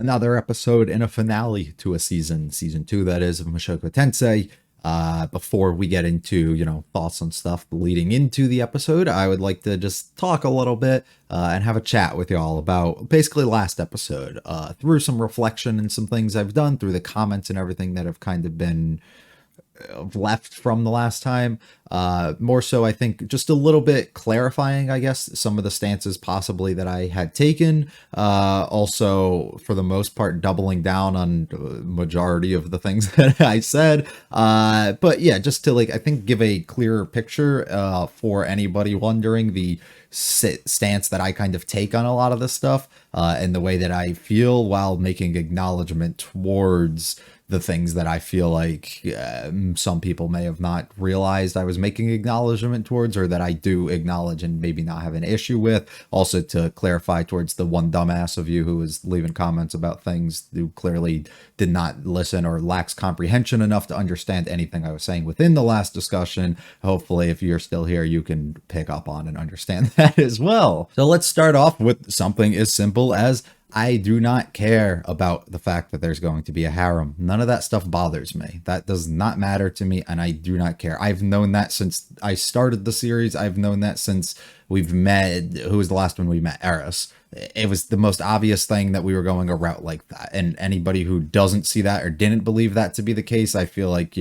Another episode and a finale to a season 2, that is, of Mushoku Tensei. Before we get into, thoughts on stuff leading into the episode, I would like to just talk a little bit and have a chat with y'all about basically last episode, through some reflection and some things I've done, through the comments and everything that have kind of been left from the last time. More so, I think, just a little bit clarifying, I guess, some of the stances possibly that I had taken. Also, for the most part, doubling down on the majority of the things that I said. But yeah, just to, I think, give a clearer picture for anybody wondering the stance that I kind of take on a lot of this stuff, and the way that I feel while making acknowledgement towards the things that I feel like some people may have not realized I was making acknowledgement towards, or that I do acknowledge and maybe not have an issue with. Also, to clarify towards the one dumbass of you who was leaving comments about things who clearly did not listen or lacks comprehension enough to understand anything I was saying within the last discussion. Hopefully, if you're still here, you can pick up on and understand that as well. So let's start off with something as simple as I do not care about the fact that there's going to be a harem. None of that stuff bothers me. That does not matter to me, and I do not care. I've known that since I started the series. I've known that since we've met. Who was the last one we met? Eris. It was the most obvious thing that we were going a route like that. And anybody who doesn't see that or didn't believe that to be the case, I feel like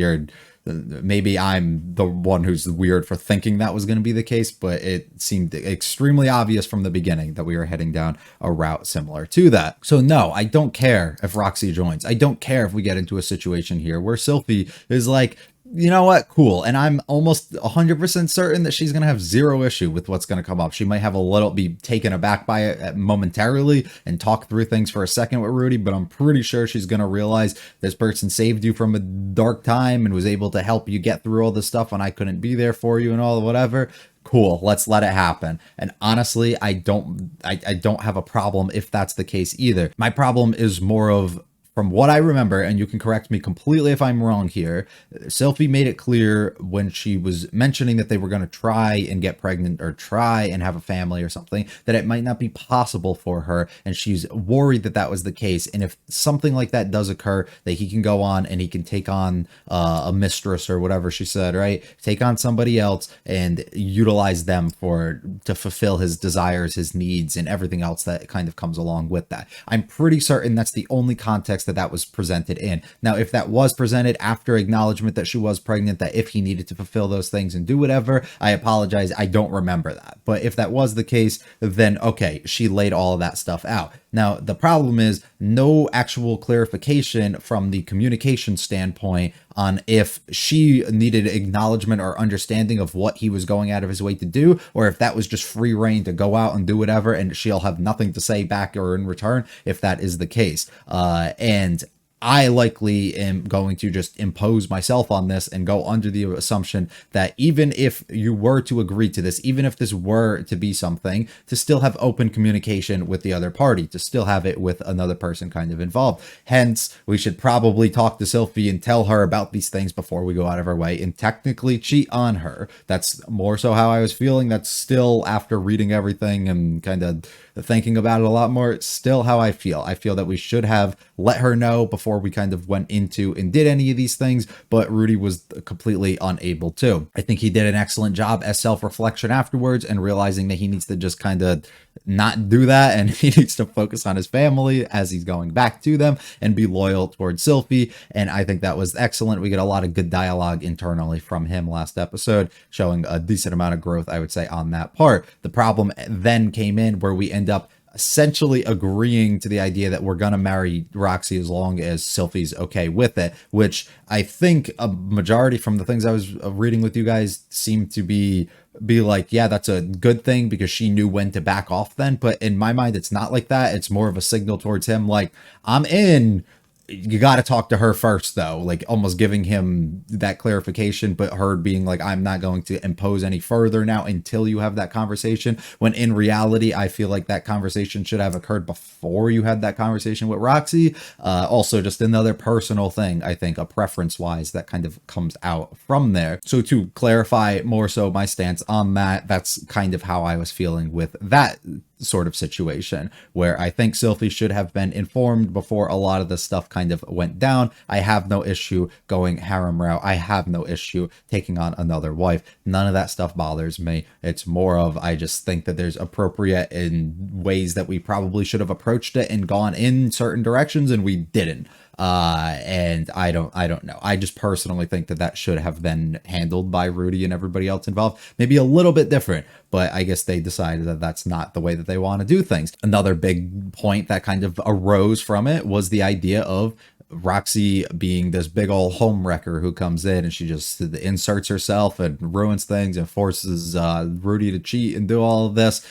maybe I'm the one who's weird for thinking that was going to be the case, but it seemed extremely obvious from the beginning that we were heading down a route similar to that. So no, I don't care if Roxy joins. I don't care if we get into a situation here where Sylphie is like, you know what? Cool. And I'm almost 100% certain that she's going to have zero issue with what's going to come up. She might have be taken aback by it momentarily and talk through things for a second with Rudy, but I'm pretty sure she's going to realize this person saved you from a dark time and was able to help you get through all this stuff when I couldn't be there for you and all whatever. Cool, let's let it happen. And honestly, I don't have a problem if that's the case either. My problem is more of, from what I remember, and you can correct me completely if I'm wrong here, Sylphie made it clear when she was mentioning that they were going to try and get pregnant or try and have a family or something, that it might not be possible for her, and she's worried that that was the case. And if something like that does occur, that he can go on and he can take on a mistress or whatever she said, right? Take on somebody else and utilize them to fulfill his desires, his needs, and everything else that kind of comes along with that. I'm pretty certain that's the only context that was presented in. Now, if that was presented after acknowledgement that she was pregnant, that if he needed to fulfill those things and do whatever, I apologize, I don't remember that. But if that was the case, then okay, she laid all of that stuff out. Now, the problem is no actual clarification from the communication standpoint on if she needed acknowledgement or understanding of what he was going out of his way to do, or if that was just free reign to go out and do whatever and she'll have nothing to say back or in return if that is the case. And I likely am going to just impose myself on this and go under the assumption that even if you were to agree to this, even if this were to be something, to still have open communication with the other party, to still have it with another person kind of involved. Hence, we should probably talk to Sylphie and tell her about these things before we go out of our way and technically cheat on her. That's more so how I was feeling. That's still, after reading everything and kind of thinking about it a lot more, it's still how I feel. I feel that we should have let her know before we kind of went into and did any of these things, but Rudy was completely unable to. I think he did an excellent job as self-reflection afterwards and realizing that he needs to just kind of not do that, and he needs to focus on his family as he's going back to them and be loyal towards Sylphie. And I think that was excellent. We get a lot of good dialogue internally from him last episode, showing a decent amount of growth, I would say, on that part. The problem then came in where we end up essentially agreeing to the idea that we're going to marry Roxy as long as Sylphie's okay with it, which I think a majority from the things I was reading with you guys seem to be like, yeah, that's a good thing because she knew when to back off then. But in my mind, it's not like that. It's more of a signal towards him, like, I'm in. You got to talk to her first, though, like almost giving him that clarification, but her being like, I'm not going to impose any further now until you have that conversation. When in reality, I feel like that conversation should have occurred before you had that conversation with Roxy. Also, just another personal thing, I think, a preference wise, that kind of comes out from there. So to clarify more so my stance on that, that's kind of how I was feeling with that sort of situation where I think Sylphie should have been informed before a lot of this stuff kind of went down. I have no issue going harem route. I have no issue taking on another wife. None of that stuff bothers me. It's more of, I just think that there's appropriate in ways that we probably should have approached it and gone in certain directions, and we didn't. And I don't know. I just personally think that that should have been handled by Rudy and everybody else involved. Maybe a little bit different, but I guess they decided that that's not the way that they want to do things. Another big point that kind of arose from it was the idea of Roxy being this big old home wrecker who comes in and she just inserts herself and ruins things and forces Rudy to cheat and do all of this.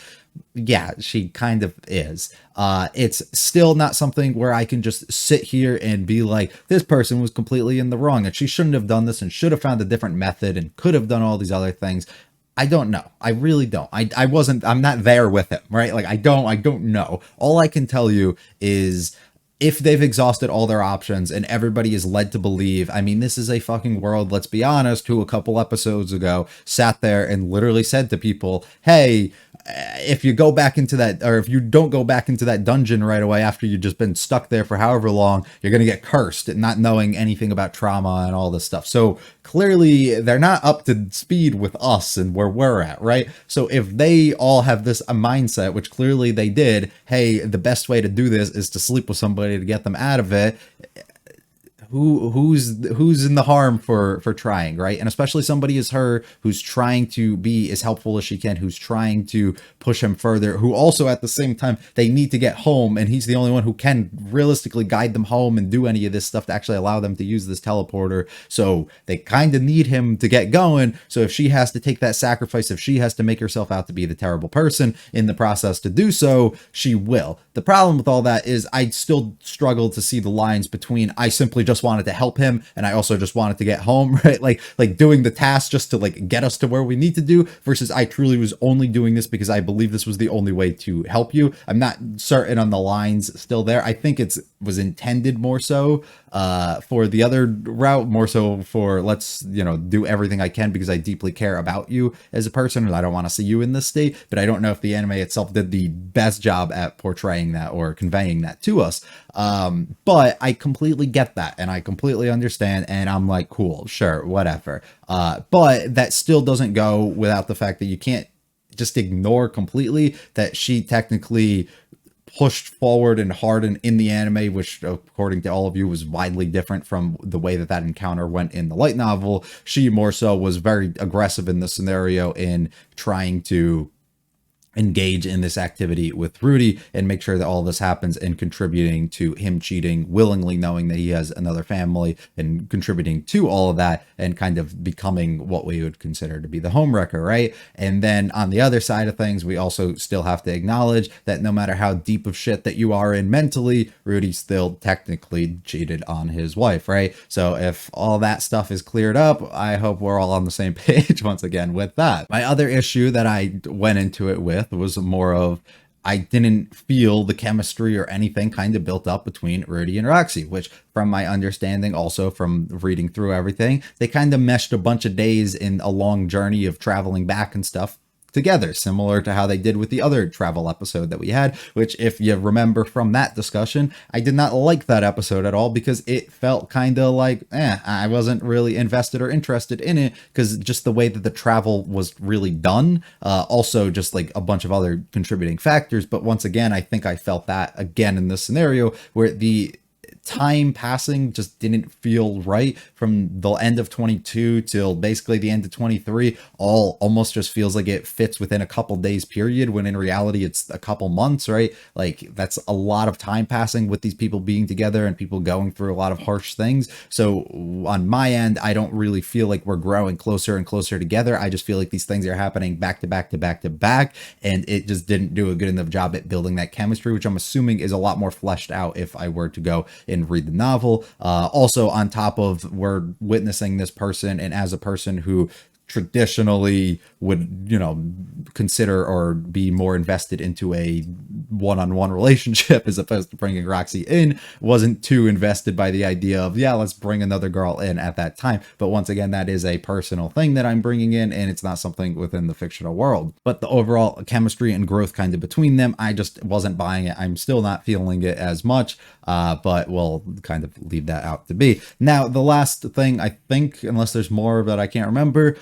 Yeah, she kind of is. It's still not something where I can just sit here and be like, this person was completely in the wrong and she shouldn't have done this and should have found a different method and could have done all these other things. I don't know. I really don't. I'm not there with him, right? Like, I don't know. All I can tell you is, if they've exhausted all their options and everybody is led to believe, I mean, this is a fucking world, let's be honest, who a couple episodes ago sat there and literally said to people, hey, if you go back into that, or if you don't go back into that dungeon right away after you've just been stuck there for however long, you're going to get cursed, not knowing anything about trauma and all this stuff. So clearly they're not up to speed with us and where we're at, right? So if they all have this mindset, which clearly they did, hey, the best way to do this is to sleep with somebody to get them out of it, who's in the harm for trying, right? And especially somebody as her, who's trying to be as helpful as she can, who's trying to push him further, who also at the same time, they need to get home, and he's the only one who can realistically guide them home and do any of this stuff to actually allow them to use this teleporter. So they kind of need him to get going. So if she has to take that sacrifice, if she has to make herself out to be the terrible person in the process to do so, she will. The problem with all that is I still struggle to see the lines between, I simply just wanted to help him and I also just wanted to get home, right? Like doing the task just to like get us to where we need to do, versus I truly was only doing this because I believe this was the only way to help you. I'm not certain on the lines still there. I think it was intended more so for the other route, more so for, let's, do everything I can because I deeply care about you as a person and I don't want to see you in this state. But I don't know if the anime itself did the best job at portraying that or conveying that to us. But I completely get that and I completely understand, and I'm like, cool, sure, whatever. But that still doesn't go without the fact that you can't just ignore completely that she technically pushed forward and hardened in the anime, which according to all of you was widely different from the way that encounter went in the light novel. She more so was very aggressive in the scenario in trying to engage in this activity with Rudy and make sure that all this happens, and contributing to him cheating willingly, knowing that he has another family, and contributing to all of that and kind of becoming what we would consider to be the homewrecker, right? And then on the other side of things, we also still have to acknowledge that no matter how deep of shit that you are in mentally, Rudy still technically cheated on his wife, right? So if all that stuff is cleared up, I hope we're all on the same page once again with that. My other issue that I went into it with was more of, I didn't feel the chemistry or anything kind of built up between Rudy and Roxy, which from my understanding, also from reading through everything, they kind of meshed a bunch of days in a long journey of traveling back and stuff together, similar to how they did with the other travel episode that we had, which if you remember from that discussion, I did not like that episode at all because it felt kind of like, I wasn't really invested or interested in it because just the way that the travel was really done, also just like a bunch of other contributing factors. But once again, I think I felt that again in this scenario where the time passing just didn't feel right from the end of 22 till basically the end of 23. All almost just feels like it fits within a couple days period, when in reality it's a couple months, right? Like that's a lot of time passing with these people being together and people going through a lot of harsh things. So on my end, I don't really feel like we're growing closer and closer together. I just feel like these things are happening back to back to back to back, and it just didn't do a good enough job at building that chemistry, which I'm assuming is a lot more fleshed out if I were to go and read the novel. Also on top of, we're witnessing this person, and as a person who traditionally would, consider or be more invested into a one-on-one relationship as opposed to bringing Roxy in, wasn't too invested by the idea of, yeah, let's bring another girl in at that time. But once again, that is a personal thing that I'm bringing in, and it's not something within the fictional world. But the overall chemistry and growth kind of between them, I just wasn't buying it. I'm still not feeling it as much, but we'll kind of leave that out to be. Now, the last thing, I think, unless there's more that I can't remember,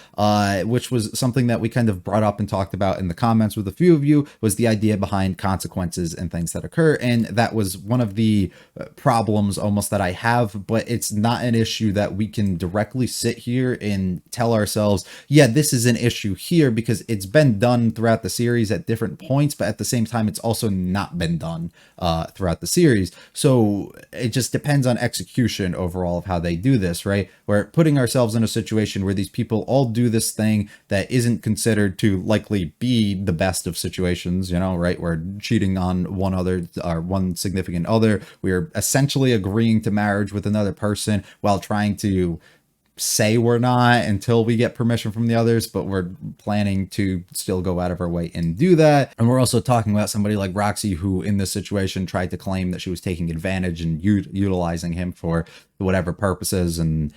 which was something that we kind of brought up and talked about in the comments with a few of you, was the idea behind consequences and things that occur. And that was one of the problems almost that I have, but it's not an issue that we can directly sit here and tell ourselves, yeah, this is an issue here, because it's been done throughout the series at different points, but at the same time, it's also not been done throughout the series. So it just depends on execution overall of how they do this, right? We're putting ourselves in a situation where these people all do this thing that isn't considered to likely be the best of situations, right? We're cheating on one other or one significant other. We're essentially agreeing to marriage with another person while trying to say we're not until we get permission from the others, but we're planning to still go out of our way and do that. And we're also talking about somebody like Roxy, who in this situation tried to claim that she was taking advantage and utilizing him for whatever purposes and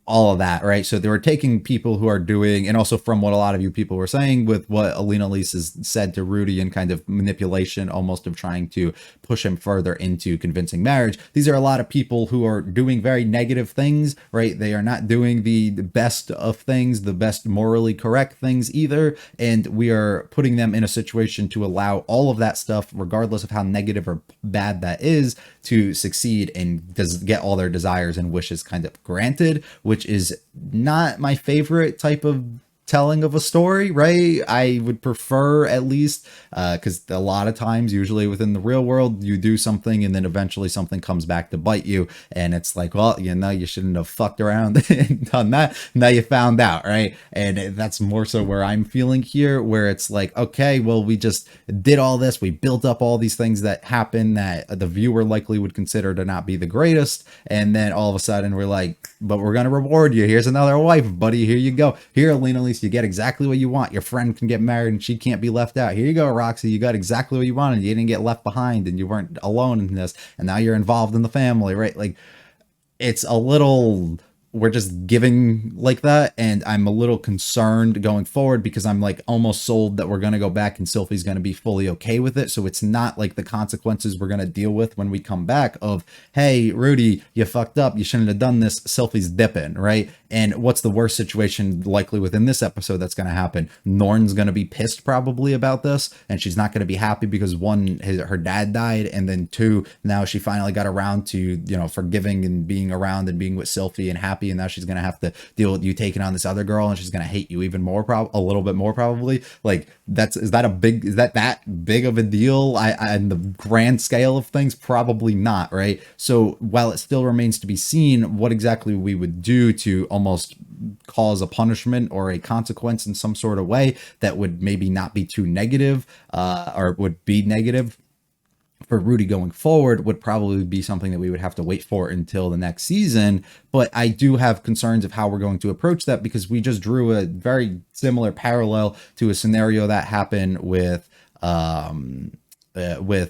all of that, right? So they were taking people who are doing, and also from what a lot of you people were saying with what Alina Elise has said to Rudy and kind of manipulation almost of trying to push him further into convincing marriage. These are a lot of people who are doing very negative things, right? They are not doing the best of things, the best morally correct things either. And we are putting them in a situation to allow all of that stuff, regardless of how negative or bad that is, to succeed and get all their desires and wishes kind of granted, which is not my favorite type of telling of a story, right? I would prefer, at least, because a lot of times, usually within the real world, you do something and then eventually something comes back to bite you, and it's like, well, you shouldn't have fucked around and done that. Now you found out, right? And that's more so where I'm feeling here, where it's like, okay, well, we just did all this, we built up all these things that happen that the viewer likely would consider to not be the greatest, and then all of a sudden we're like, but we're gonna reward you. Here's another wife, buddy. Here you go. Here, Alina Elise, you get exactly what you want. Your friend can get married and she can't be left out. Here you go, Roxy. You got exactly what you wanted. You didn't get left behind and you weren't alone in this. And now you're involved in the family, right? Like, it's a little, we're just giving like that, and I'm a little concerned going forward because I'm like almost sold that we're going to go back and Sylphie's going to be fully okay with it. So it's not like the consequences we're going to deal with when we come back of, hey, Rudy, you fucked up, you shouldn't have done this, Sylphie's dipping, right? And what's the worst situation likely within this episode that's going to happen? Norn's going to be pissed probably about this, and she's not going to be happy because one, her dad died, and then two, now she finally got around to, forgiving and being around and being with Sylphie and happy, and now she's going to have to deal with you taking on this other girl, and she's going to hate you even more, a little bit more probably. Like, is that big of a deal? In the grand scale of things, probably not, right? So while it still remains to be seen what exactly we would do to almost cause a punishment or a consequence in some sort of way that would maybe not be too negative, or would be negative for Rudy going forward, would probably be something that we would have to wait for until the next season. But I do have concerns of how we're going to approach that, because we just drew a very similar parallel to a scenario that happened with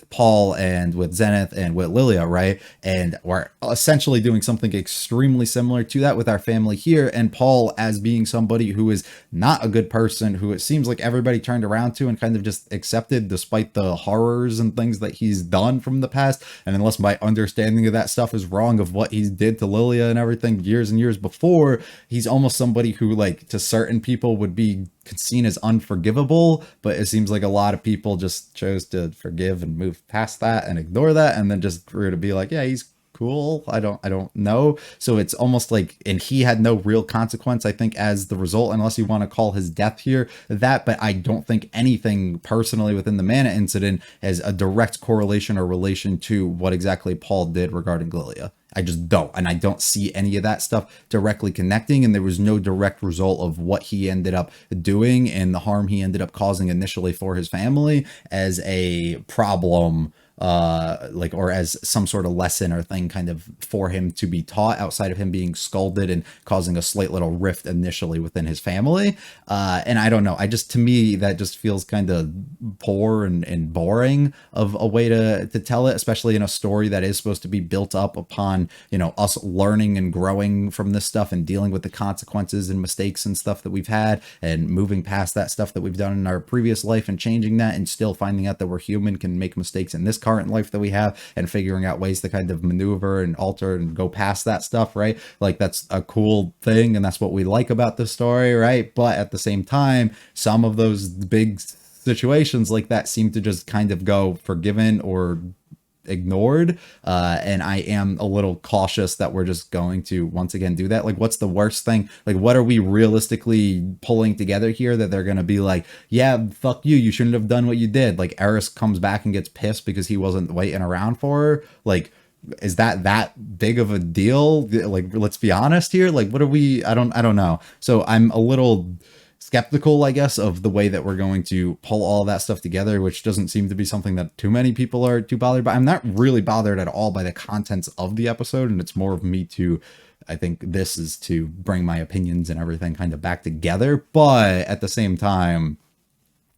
Paul and with Zenith and with Lilia, right? And we're essentially doing something extremely similar to that with our family here. And Paul, as being somebody who is not a good person, who it seems like everybody turned around to and kind of just accepted despite the horrors and things that he's done from the past. And unless my understanding of that stuff is wrong of what he did to Lilia and everything years and years before, he's almost somebody who, like, to certain people would be seen as unforgivable, but it seems like a lot of people just chose to forgive and move past that and ignore that, and then just grew to be like, yeah, he's cool. I don't know. So it's almost like, and he had no real consequence, I think, as the result, unless you want to call his death here that. But I don't think anything personally within the Mana incident has a direct correlation or relation to what exactly Paul did regarding Lilia. I just don't. And I don't see any of that stuff directly connecting. And there was no direct result of what he ended up doing and the harm he ended up causing initially for his family as a problem like, or as some sort of lesson or thing kind of for him to be taught outside of him being scolded and causing a slight little rift initially within his family. And I don't know, I just, to me, that just feels kind of poor and boring of a way to tell it, especially in a story that is supposed to be built up upon, you know, us learning and growing from this stuff and dealing with the consequences and mistakes and stuff that we've had and moving past that stuff that we've done in our previous life and changing that and still finding out that we're human, can make mistakes in this current life that we have, and figuring out ways to kind of maneuver and alter and go past that stuff, right? Like, that's a cool thing, and that's what we like about the story, right? But at the same time, some of those big situations like that seem to just kind of go forgiven or ignored, and I am a little cautious that we're just going to once again do that. Like, what's the worst thing? Like, what are we realistically pulling together here that they're gonna be like, yeah, fuck you, you shouldn't have done what you did? Like, Eris comes back and gets pissed because he wasn't waiting around for her. Like, is that big of a deal? Like, let's be honest here. Like, what are we? I don't know. So I'm a little skeptical, I guess, of the way that we're going to pull all that stuff together, which doesn't seem to be something that too many people are too bothered by. I'm not really bothered at all by the contents of the episode, and it's more of me to, I think this is to bring my opinions and everything kind of back together. But at the same time,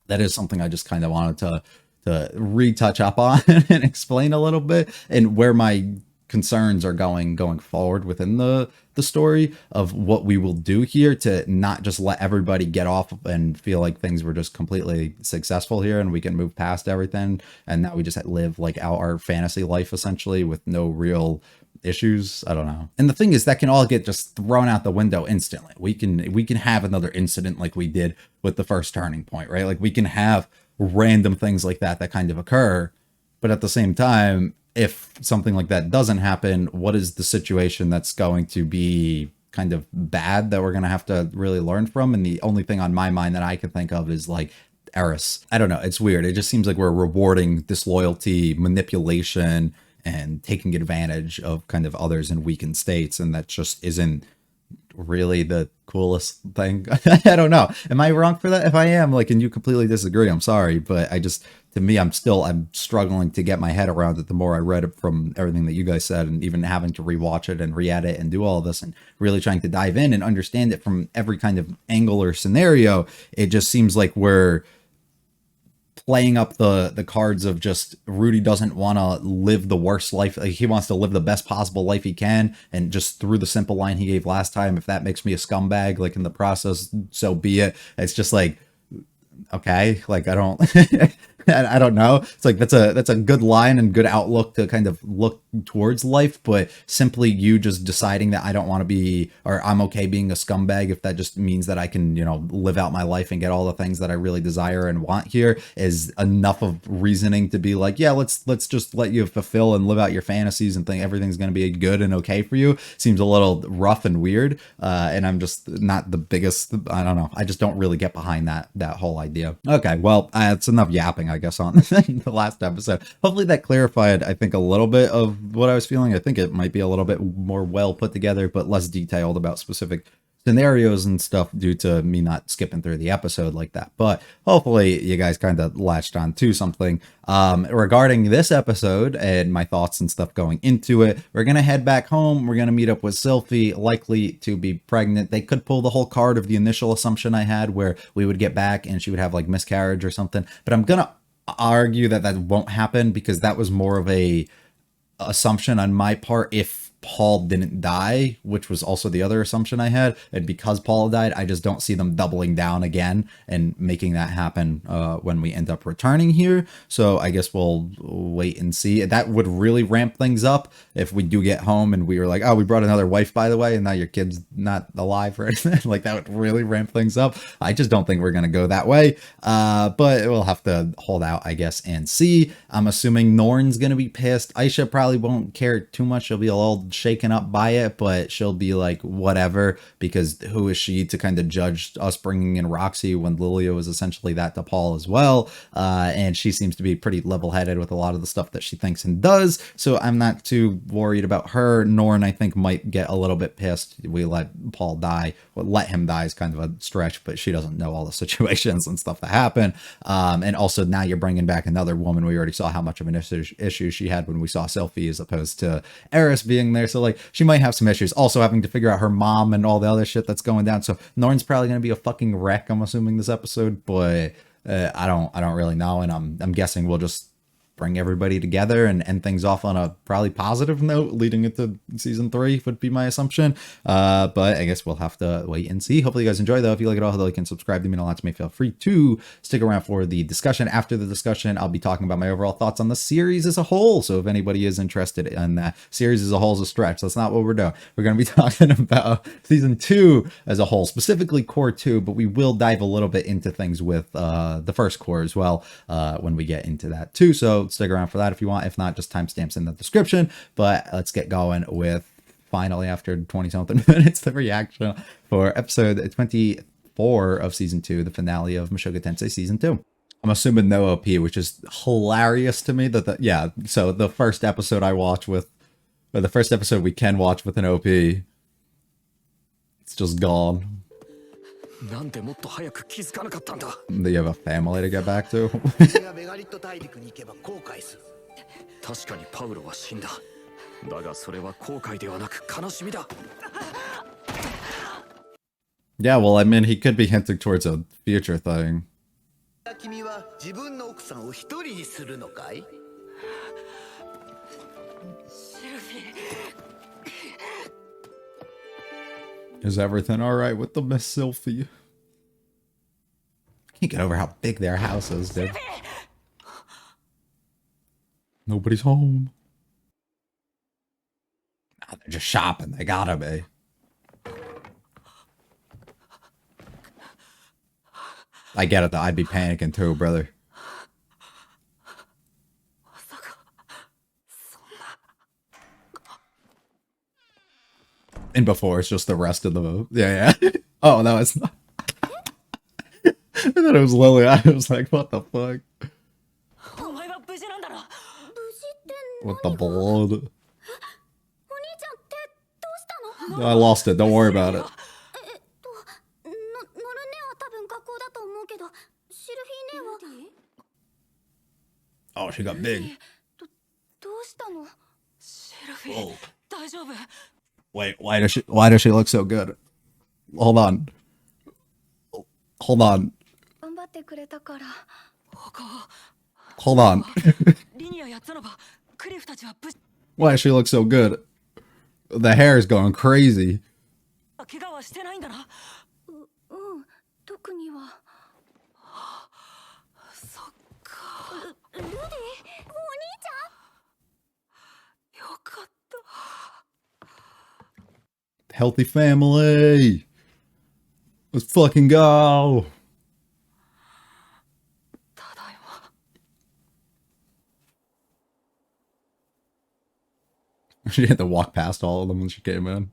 that is something I just kind of wanted to retouch up on and explain a little bit, and where my concerns are going forward within the story of what we will do here to not just let everybody get off and feel like things were just completely successful here and we can move past everything and now we just live like our fantasy life essentially with no real issues. I don't know. And the thing is, that can all get just thrown out the window instantly. We can have another incident like we did with the first turning point, right? Like, we can have random things like that kind of occur, but at the same time, if something like that doesn't happen, what is the situation that's going to be kind of bad that we're going to have to really learn from? And the only thing on my mind that I can think of is like Eris. I don't know. It's weird. It just seems like we're rewarding disloyalty, manipulation, and taking advantage of kind of others in weakened states. And that just isn't really the coolest thing. I don't know. Am I wrong for that? If I am, like, and you completely disagree, I'm sorry. But I just, to me, I'm struggling to get my head around it the more I read it from everything that you guys said, and even having to rewatch it and re-edit and do all of this and really trying to dive in and understand it from every kind of angle or scenario. It just seems like we're playing up the cards of just Rudy doesn't want to live the worst life. Like, he wants to live the best possible life he can, and just through the simple line he gave last time, if that makes me a scumbag, like, in the process, so be it. It's just like, okay, like, I don't I don't know. It's like, that's a good line and good outlook to kind of look towards life, but simply you just deciding that I don't want to be, or I'm okay being a scumbag if that just means that I can, you know, live out my life and get all the things that I really desire and want here, is enough of reasoning to be like, yeah, let's just let you fulfill and live out your fantasies and think everything's going to be good and okay for you. Seems a little rough and weird, and I'm just not the biggest, I don't know, I just don't really get behind that whole idea. Okay, well, it's enough yapping, I guess, on the last episode. Hopefully that clarified, I think, a little bit of what I was feeling. I think it might be a little bit more well put together, but less detailed about specific scenarios and stuff due to me not skipping through the episode like that. But hopefully you guys kind of latched on to something regarding this episode and my thoughts and stuff going into it. We're gonna head back home. We're gonna meet up with Sylphie, likely to be pregnant. They could pull the whole card of the initial assumption I had where we would get back and she would have like miscarriage or something, but I'm gonna argue that won't happen, because that was more of a assumption on my part if Paul didn't die, which was also the other assumption I had. And because Paul died, I just don't see them doubling down again and making that happen when we end up returning here. So I guess we'll wait and see. That would really ramp things up if we do get home and we were like, oh, we brought another wife, by the way, and now your kid's not alive or anything. Like, that would really ramp things up. I just don't think we're going to go that way. But we'll have to hold out, I guess, and see. I'm assuming Norn's going to be pissed. Aisha probably won't care too much. She'll be all shaken up by it, but she'll be like, whatever, because who is she to kind of judge us bringing in Roxy when Lilia was essentially that to Paul as well? And she seems to be pretty level-headed with a lot of the stuff that she thinks and does, so I'm not too worried about her. Norn, I think, might get a little bit pissed. We let Paul die. Well, let him die is kind of a stretch, but she doesn't know all the situations and stuff that happen. And also now you're bringing back another woman. We already saw how much of an issue she had when we saw Selphie as opposed to Eris being there. So like she might have some issues. Also having to figure out her mom and all the other shit that's going down. So Norn's probably going to be a fucking wreck, I'm assuming, this episode, but I don't really know. And I'm guessing we'll just bring everybody together and end things off on a probably positive note leading into season 3 would be my assumption. But I guess we'll have to wait and see. Hopefully you guys enjoy though. If you like it all, hit like and subscribe to me, and a lot to me. Feel free to stick around for the discussion. After the discussion, I'll be talking about my overall thoughts on the series as a whole. So if anybody is interested in that, series as a whole is a stretch. That's not what we're doing. We're going to be talking about season 2 as a whole, specifically Cour 2, but we will dive a little bit into things with the first Cour as well when we get into that too. So stick around for that if you want. If not, just timestamps in the description. But let's get going with, finally, after 20 something minutes, the reaction for episode 24 of season 2, the finale of Mushoku Tensei season 2. I'm assuming no OP, which is hilarious to me. Yeah, so the first episode I watch with, or the first episode we can watch with an OP, it's just gone. Do you have a family to get back to? Yeah, well, I mean, he could be hinting towards a future thing. Is everything alright with the Miss Sylphie? Can't get over how big their house is, dude. Nobody's home. Nah, they're just shopping. They gotta be. I get it though. I'd be panicking too, brother. And before, it's just the rest of the move. Yeah. Oh, no, it's not. I thought it was Lily. I was like, what the fuck? What the blood? I lost it. Don't worry about it. Oh, she got big. Whoa. Wait, why does she look so good? Hold on. Hold on. Hold on. Why does she look so good? The hair is going crazy. Healthy family. Let's fucking go. She had to walk past all of them when she came in.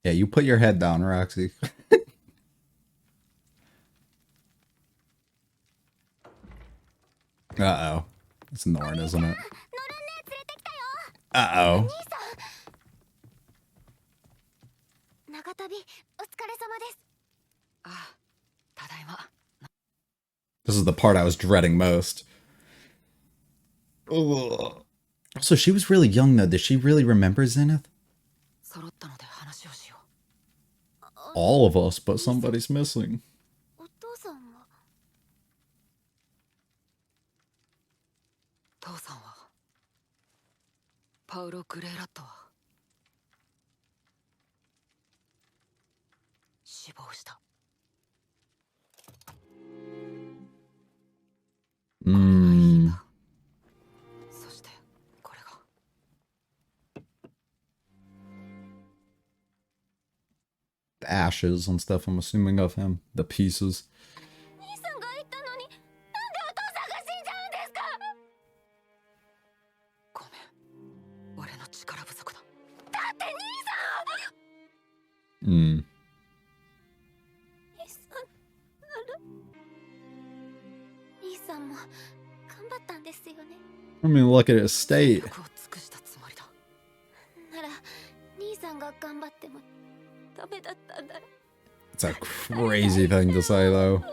Yeah, you put your head down, Roxy. Uh-oh. It's Norn, isn't it? Uh-oh. This is the part I was dreading most. Ugh. So she was really young though. Does she really remember Zenith? All of us, but somebody's missing. The ashes and stuff, I'm assuming, of him. The pieces. Hmm. I mean, look at his state. It's a crazy thing to say, though.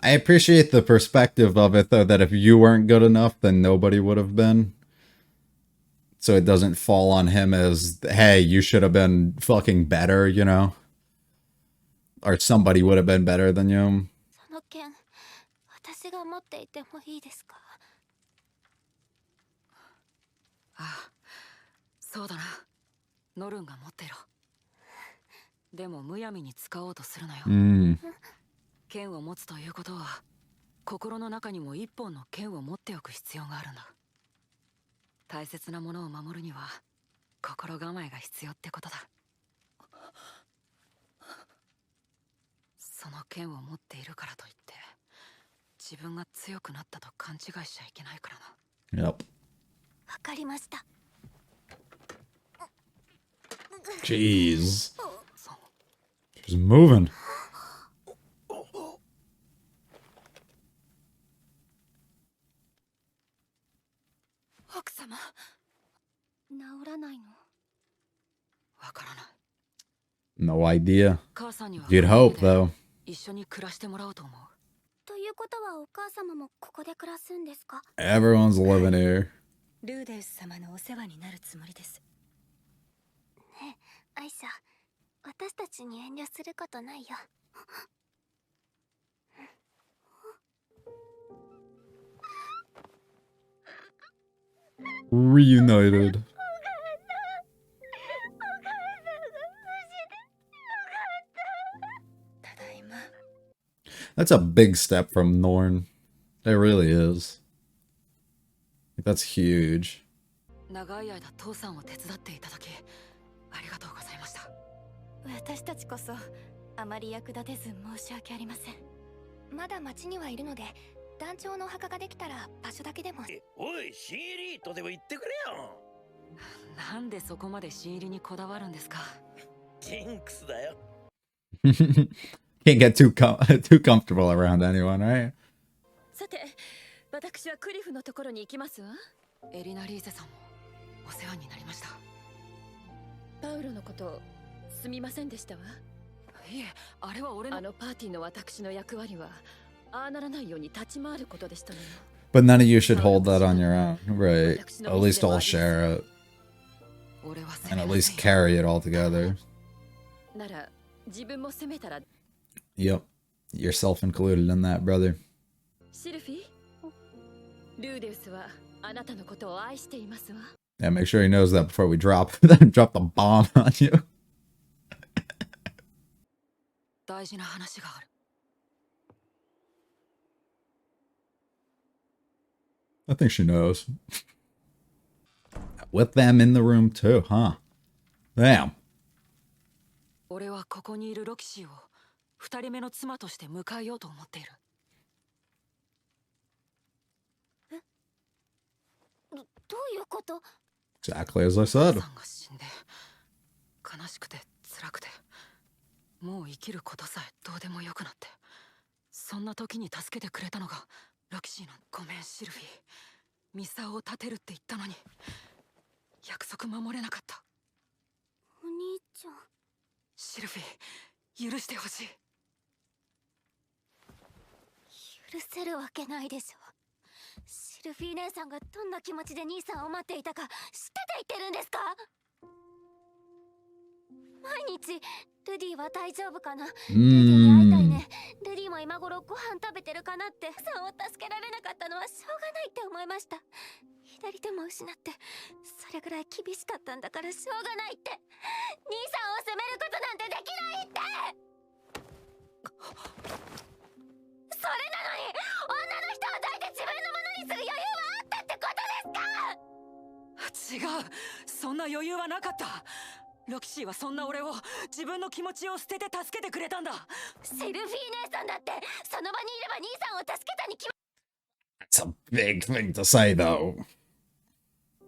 I appreciate the perspective of it, though, that if you weren't good enough, then nobody would have been. So it doesn't fall on him as, hey, you should have been fucking better, you know? Or somebody would have been better than you. Mm. 剣を持つということは、心の中にも一本の剣を持っておく必要があるんだ。大切なものを守るには、心構えが必要ってことだ。その剣を持っているからといって、自分が強くなったと勘違いしちゃいけないからな。Yep. わかりました。Jeez. She's moving. 奥様、治らないの？わからない。No idea. 母さんには You'd hope, though. 一緒に暮らしてもらおうと思う。ということはお母様もここで暮らすんですか？ Everyone's living here. ルーデウス様のお世話になるつもりです。ねえ、アイシャ、私たちに遠慮することないよ。Reunited. That's a big step from Norn. It really is. That's huge. 長い間父さんを手伝っていただき、ありがとうございました。私たちこそあまり役立てず申し訳ありません。まだ町にはいるので、団長のお墓ができたら場所だけでも。おい、新入りとでも言ってくれよ。なんでそこまで新入りにこだわるんですか？ジンクスだよ。Can't get too comfortable around anyone, right? さて、私はクリフのところに行きますわ。エリナリーゼさんもお世話になりました。パウロのことすみませんでしたわ。いえ、あれは俺の。あのパーティーの私の役割はああならないように立ち回ることでしたのよ。But none of you should hold that on your own, right? At least all share it. And at least carry it all together. なら自分も責めたら。Yep. Yourself included in that, brother. シルフィー、ルーデウスはあなたのことを愛していますわ。Yeah, make sure he knows that before we drop drop the bomb on you. 大事な話がある。I think she knows. With them in the room too, huh? Damn. 俺はここにいるロキシーを二人目の妻として迎えようと思っている。どういうこと？ Exactly as I said. さんが死んで悲しくて辛くて、もう生きることさえどうでもよくなって、そんな時に助けてくれたのがロキシーの。ごめんシルフィー、ミサオを立てるって言ったのに約束守れなかった。お兄ちゃん。シルフィー、許してほしい。許せるわけないでしょ。シルフィー姉さんがどんな気持ちで兄さんを待っていたか知ってて言ってるんですか？毎日ルディは大丈夫かな？ルディに会いたいね。ルディも今頃ご飯食べてるかなって。さんを助けられなかったのはしょうがないって思いました。左手も失ってそれぐらい厳しかったんだからしょうがないって。兄さんを責めることなんてできないって。それなのに女の人を抱いて自分のものにする余裕はあったってことですか？違う、そんな余裕はなかった。ロキシーはそんな俺を自分の気持ちを捨てて助けてくれたんだ。シルフィー姉さんだってその場にいれば兄さんを助けたに決ま big thing to say, though.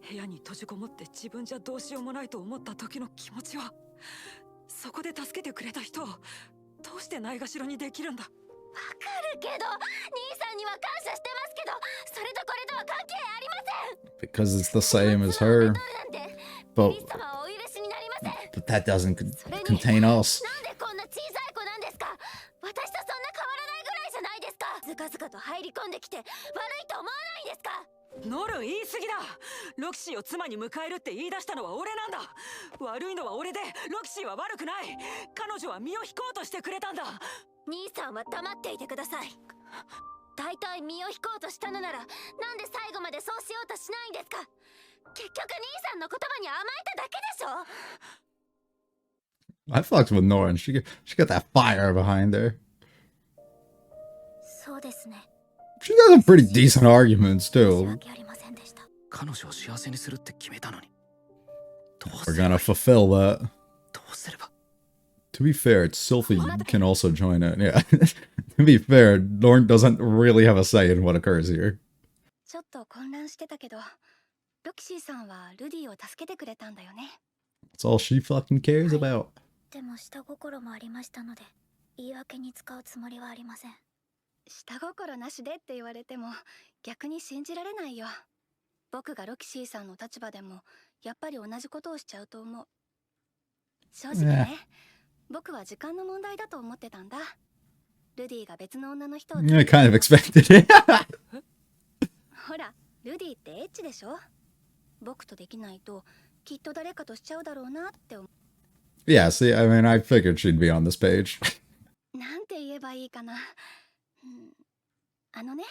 部屋に閉じこもって自分じゃどうしようもないと思った時の気持ちは、そこで助けてくれた人をどうしてないがしろにできるんだ。わかるけど、兄さんには感謝してますけど、それとこれとは関係ありません。 Because it's the same as her. キ But, リス様はお許しになりません。 but that doesn't contain us. なんでこんな小さい子なんですか。私とそんな変わらないぐらいじゃないですか。ずかずかと入り込んできて悪いと思わないんですか。ノルン言い過ぎだ。ロキシーを妻に迎えるって言い出したのは俺なんだ。悪いのは俺で、ロキシーは悪くない。彼女は身を引こうとしてくれたんだ。兄さんは黙っていてください。大体身を引こうとしたのなら、なんで最後までそうしようとしないんですか。結局兄さんの言葉に甘えただけでしょ。 I fucked with Norn. She got that fire behind her. そうですね。 She got some pretty decent arguments, 申し too. 訳ありませんでした。彼女を幸せにするって決めたのに。どう We're すれば gonna fulfill that. どうすれば To be fair, Sylphie can also join it. Yeah. To be fair, Norn doesn't really have a say in what occurs here. ちょっと混乱してたけど、ロキシーさんはルディを助けてくれたんだよね。 That's all she fucking cares about. でも下心もありましたので、言い訳に使うつもりはありません。下心なしでって言われても逆に信じられないよ。僕がロキシーさんの立場でもやっぱり同じことをしちゃうと思う。正直ね、僕は時間の問題だと思ってたんだ。ルディが別の女の人を I kind of expected it. ほら、ルディってエッチでしょ。僕とできないときっと誰かとしちゃうだろうなって思う。 Yeah, see, I mean, I figured she'd be on this page. なんて言えばいいかな。あのね、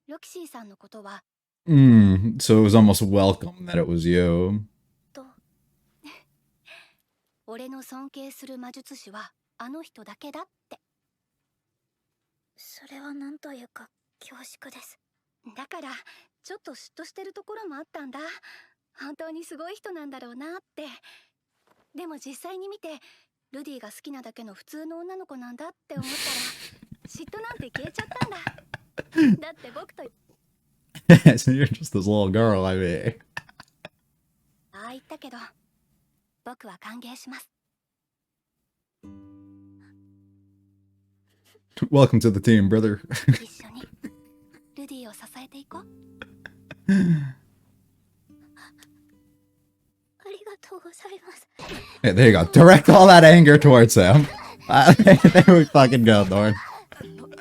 ロキシーさんのことは So it was almost welcome that it was you. と俺の尊敬する魔術師はあの人だけだって。それはなんというか恐縮です。だからちょっと嫉妬してるところもあったんだ。本当にすごい人なんだろうなって。でも実際に見てルディが好きなだけの普通の女の子なんだって思ったら嫉妬なんて消えちゃったんだ。だって僕と So you're just this little girl, I mean. ああ言ったけど僕は歓迎します。 Welcome to the team, brother. 一緒にルディを支えていこう。ありがとうございます。 Yeah, there you go. Direct all that anger towards him. There we fucking go, Norn. ノルン、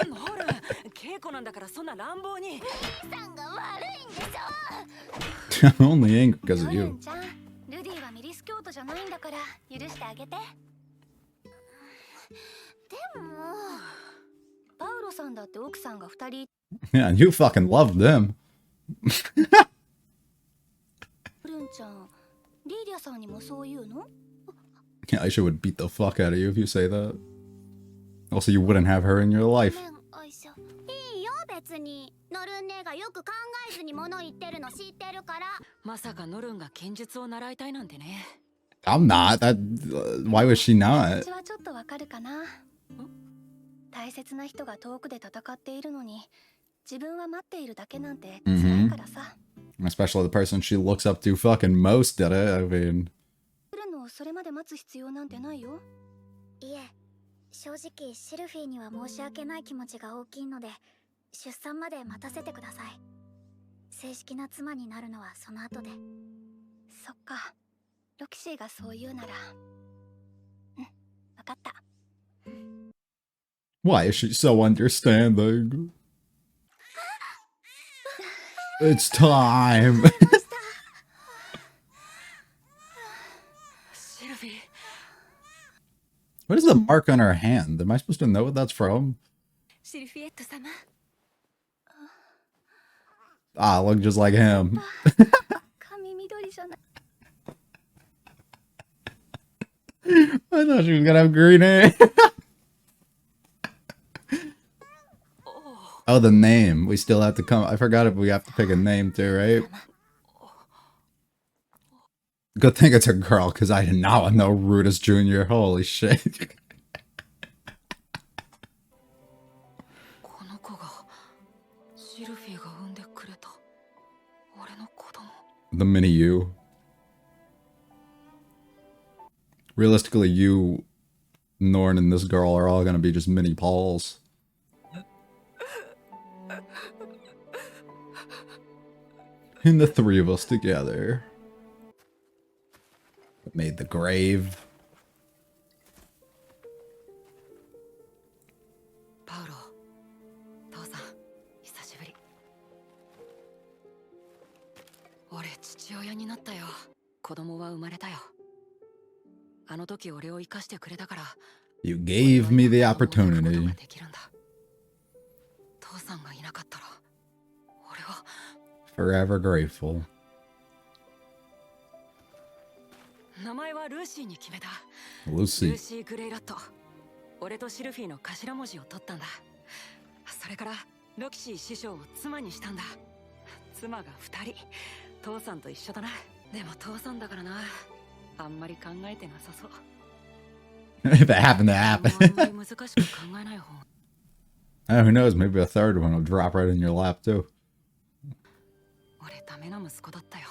稽古なんだからそんな乱暴に。さんが悪いんでしょ。 I'm only angry because of ノル you. ンちゃん、ルディはミリス教徒じゃないんだから許してあげて。でもパウロさんだって奥さんが2人。 Yeah, and you fucking loved them. ルンちゃん、リーディアさんにもそう言うの？ Yeah, Aisha would beat the fuck out of you if you say that. Also, you wouldn't have her in your life. いいよ別に。ノルン姉がよく考えずに物言ってるの知ってるから。まさかノルンが剣術を習いたいなんてね。 I'm not. Why was she not? 私はちょっとわかるかな。大切な人が遠くで戦っているのに自分は待っているだけなんて辛いからさ。 Especially the person she looks up to fucking most at it. I mean, 来るのをそれまで待つ必要なんてないよ。いえ、正直シルフィーには申し訳ない気持ちが大きいので出産まで待たせてください。正式な妻になるのはその後で。そっか、ロキシーがそう言うなら。うん、わかった。 why is she so understanding? It's time. シルフィー、 What is the mark on her hand? Am I supposed to know what that's from? シルフィエット様。 Ah, look just like him. 髪緑じゃない。 I thought she was gonna have green hair. Oh, the name. We still have to come. I forgot if we have to pick a name too, right? Good thing it's a girl, because I did not want no Rudis Jr. Holy shit. この子がシシルフィーが産んでくれた俺の子供。 The mini you. Realistically, you, Norn, and this girl are all gonna be just mini Pauls. And the three of us together. Made the grave. パウロ、父さん、久しぶり。俺、父親になったよ。子供は生まれたよ。あの時俺を生かしてくれたから。You gave me the opportunity. 父さんがいなかったら、俺は Forever grateful. 名前はルーシーに決めた。 Lucy. ルーシー・グレイラット。俺とシルフィーの頭文字を取ったんだ。それからロキシー師匠を妻にしたんだ。妻が2人。父さんと一緒だな。でも父さんだからな。あんまり考えてなさそう。If it happened to happen. あんまり難しく考えない方。Oh, who knows? Maybe a third one will drop right in your lap too. 俺ダメな息子だったよ。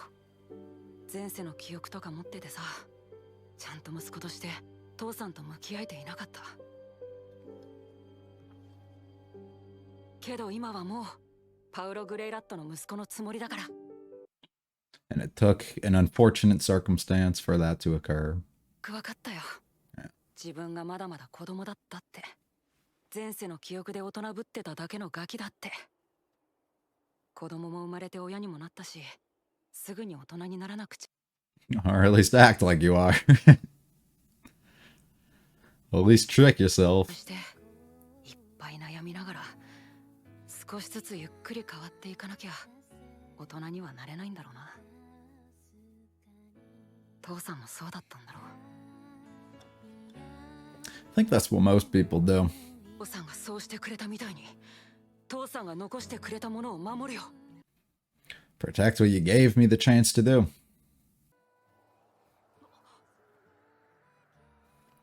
前世の記憶とか持っててさ、ちゃんと息子として父さんと向き合えていなかった。けど今はもうパウロ・グレイラットの息子のつもりだから。 And it took an unfortunate circumstance for that to occur. 分かったよ。自分がまだまだ子供だったって。前世の記憶で大人ぶってただけのガキだって。子供も生まれて親にもなったし、すぐに大人にならなくちゃ。 Or at least act like you are. At least trick yourself. そしていっぱい悩みながら少しずつゆっくり変わっていかなきゃ大人にはなれないんだろうな。父さんもそうだったんだろう。 I think that's what most people do. 父さんがそうしてくれたみたいに、父さんが残してくれたものを守るよ。 Protect what you gave me the chance to do.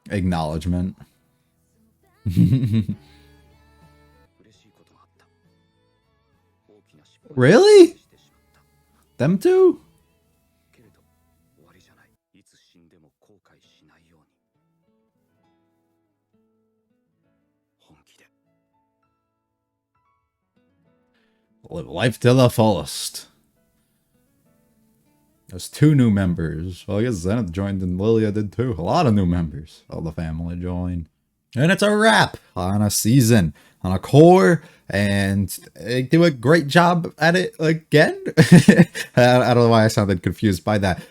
Acknowledgement. Really? Them two? けれど終わりじゃない。いつ死んでも後悔しないように。本気で。 Live life to the fullest. There's 2 new members. Well, I guess Zenith joined and Lilia did too. A lot of new members of the family joined. And it's a wrap on a season, on a core, and they do a great job at it again. I don't know why I sounded confused by that.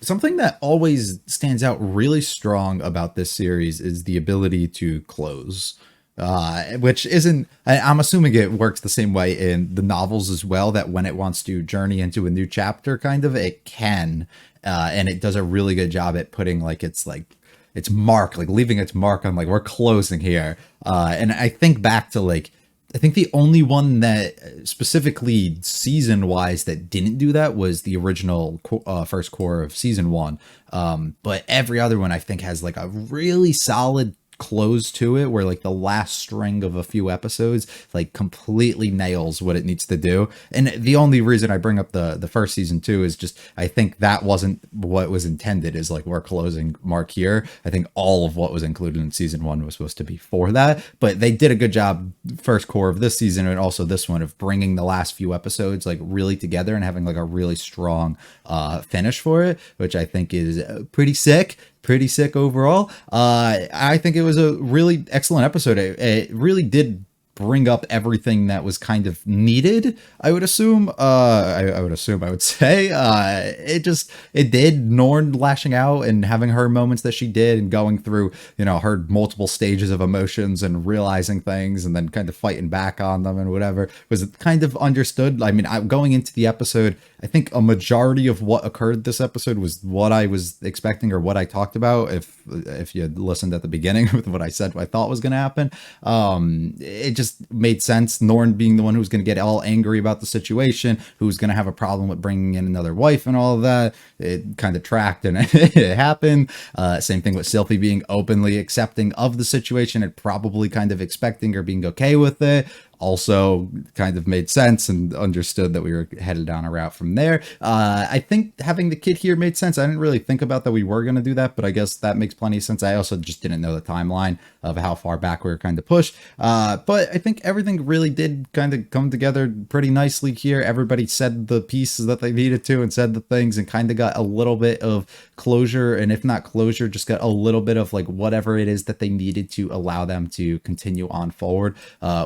Something that always stands out really strong about this series is the ability to close. Which isn't, I'm assuming it works the same way in the novels as well, that when it wants to journey into a new chapter, kind of, it can, and it does a really good job at putting its mark, leaving its mark on we're closing here. And I think back to I think the only one that specifically season wise that didn't do that was the original first core of season 1. But every other one I think has a really solid close to it, where the last string of a few episodes completely nails what it needs to do. And the only reason I bring up the first season too is just I think that wasn't what was intended, is we're closing mark here. I think all of what was included in season 1 was supposed to be for that, but they did a good job first core of this season and also this one of bringing the last few episodes really together and having a really strong finish for it, which I think is pretty sick overall. I think it was a really excellent episode. It really did bring up everything that was kind of needed, I would assume. I would say. It did. Norn lashing out and having her moments that she did and going through, her multiple stages of emotions and realizing things and then kind of fighting back on them and whatever was kind of understood. I mean, going into the episode, I think a majority of what occurred this episode was what I was expecting or what I talked about. If you had listened at the beginning with what I said, what I thought was going to happen, it just made sense. Norn being the one who's going to get all angry about the situation, who's going to have a problem with bringing in another wife and all of that. It kind of tracked and it happened. Same thing with Sylphie being openly accepting of the situation and probably kind of expecting or being okay with it. also kind of made sense and understood that we were headed down a route from there. I think having the kid here made sense. I didn't really think about that we were going to do that, but I guess that makes plenty of sense. I also just didn't know the timeline of how far back we were kind of pushed. But I think everything really did kind of come together pretty nicely here. Everybody said the pieces that they needed to and said the things and kind of got a little bit of closure. And if not closure, just got a little bit of like whatever it is that they needed to allow them to continue on forward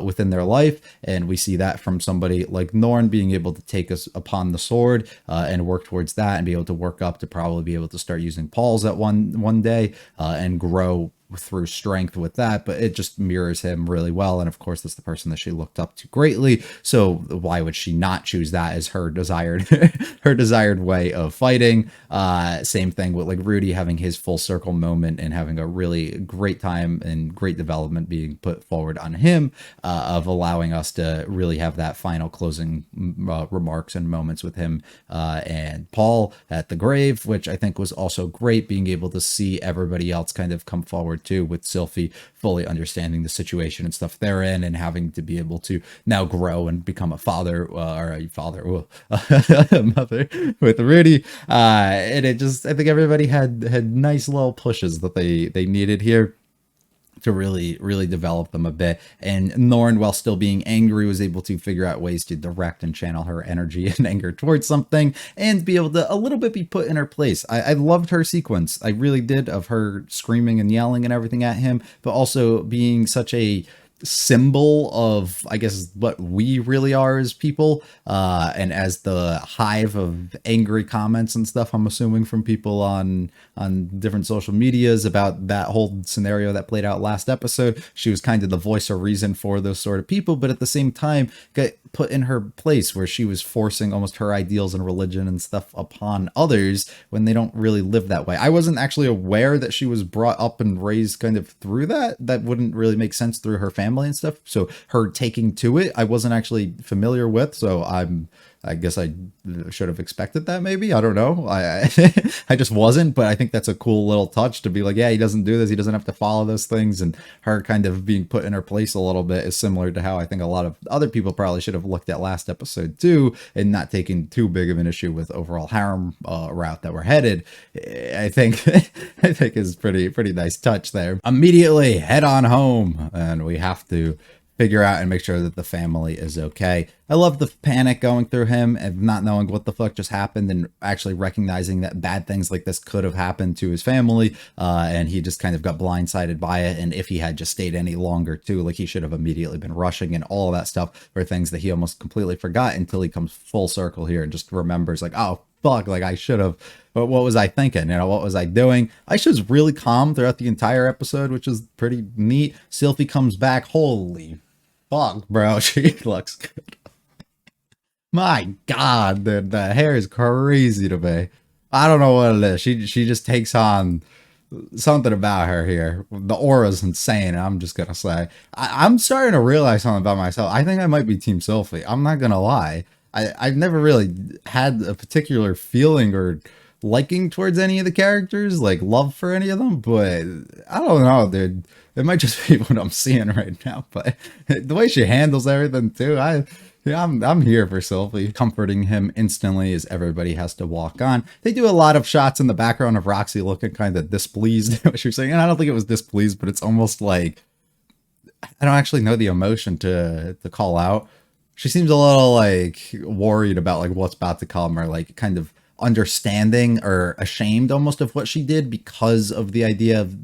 within their life. And we see that from somebody like Norn being able to take us upon the sword and work towards that and be able to work up to probably be able to start using Paul's at one day and grow through strength with that, but it just mirrors him really well. And of course, that's the person that she looked up to greatly. So why would she not choose that as her desired her desired way of fighting? Same thing with like Rudy having his full circle moment and having a really great time and great development being put forward on him of allowing us to really have that final closing remarks and moments with him and Paul at the grave, which I think was also great, being able to see everybody else kind of come forward too, with Sylphie fully understanding the situation and stuff they're in and having to be able to now grow and become a father or a father, a mother with Rudy. And it just, I think everybody had nice little pushes that they needed here to really develop them a bit. And Norn, while still being angry, was able to figure out ways to direct and channel her energy and anger towards something and be able to a little bit be put in her place. I loved her sequence. I really did, of her screaming and yelling and everything at him, but also being such a symbol of, I guess, what we really are as people, and as the hive of angry comments and stuff, I'm assuming, from people on different social medias about that whole scenario that played out last episode. She was kind of the voice of reason for those sort of people, but at the same time got put in her place where she was forcing almost her ideals and religion and stuff upon others when they don't really live that way. I wasn't actually aware that she was brought up and raised kind of through that. That wouldn't really make sense through her family and stuff. So her taking to it, I wasn't actually familiar with. So I guess I should have expected that, maybe. I don't know. I just wasn't, but I think that's a cool little touch to be like, yeah, he doesn't do this. He doesn't have to follow those things. And her kind of being put in her place a little bit is similar to how I think a lot of other people probably should have looked at last episode too, and not taking too big of an issue with overall harem route that we're headed. I think is pretty nice touch there. Immediately head on home, and we have to figure out and make sure that the family is okay. I love the panic going through him and not knowing what the fuck just happened and actually recognizing that bad things like this could have happened to his family, and he just kind of got blindsided by it. And if he had just stayed any longer too, like, he should have immediately been rushing, and all of that stuff were things that he almost completely forgot until he comes full circle here and just remembers like, oh fuck, like I should have, but what was I thinking? You know, what was I doing? Aisha was really calm throughout the entire episode, which is pretty neat. Sylphie comes back. Holy fuck, bro, she looks good. My God, the hair is crazy to me. I don't know what it is. She just takes on something about her here. The aura's insane. I'm just gonna say, I'm starting to realize something about myself. I think I might be Team Sylphie. I'm not gonna lie. I've never really had a particular feeling or liking towards any of the characters, like love for any of them, but I don't know, dude. It might just be what I'm seeing right now, but the way she handles everything too, I'm here for Sylphie, comforting him instantly as everybody has to walk on. They do a lot of shots in the background of Roxy looking kind of displeased, what you're saying, and I don't think it was displeased, but it's almost like, I don't actually know the emotion to call out. She seems a little like worried about like what's about to come, or like kind of understanding or ashamed almost of what she did because of the idea of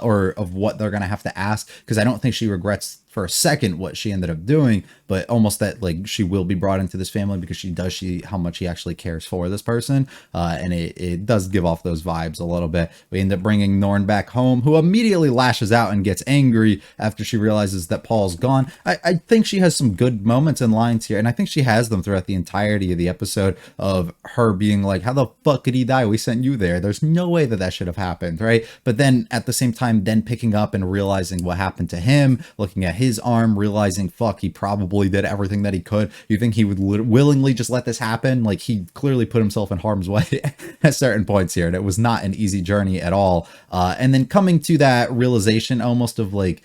or of what they're gonna have to ask, because I don't think she regrets for a second what she ended up doing, but almost that like she will be brought into this family because she does see how much he actually cares for this person, and it does give off those vibes a little bit. We end up bringing Norn back home, who immediately lashes out and gets angry after she realizes that Paul's gone. I think she has some good moments and lines here, and I think she has them throughout the entirety of the episode, of her being like, how the fuck could he die? We sent you there. There's no way that that should have happened, right? But then at the same time, then picking up and realizing what happened to him, looking at his arm, realizing, fuck, he probably did everything that he could. You think he would willingly just let this happen? Like, he clearly put himself in harm's way at certain points here, and it was not an easy journey at all. And then coming to that realization almost of like,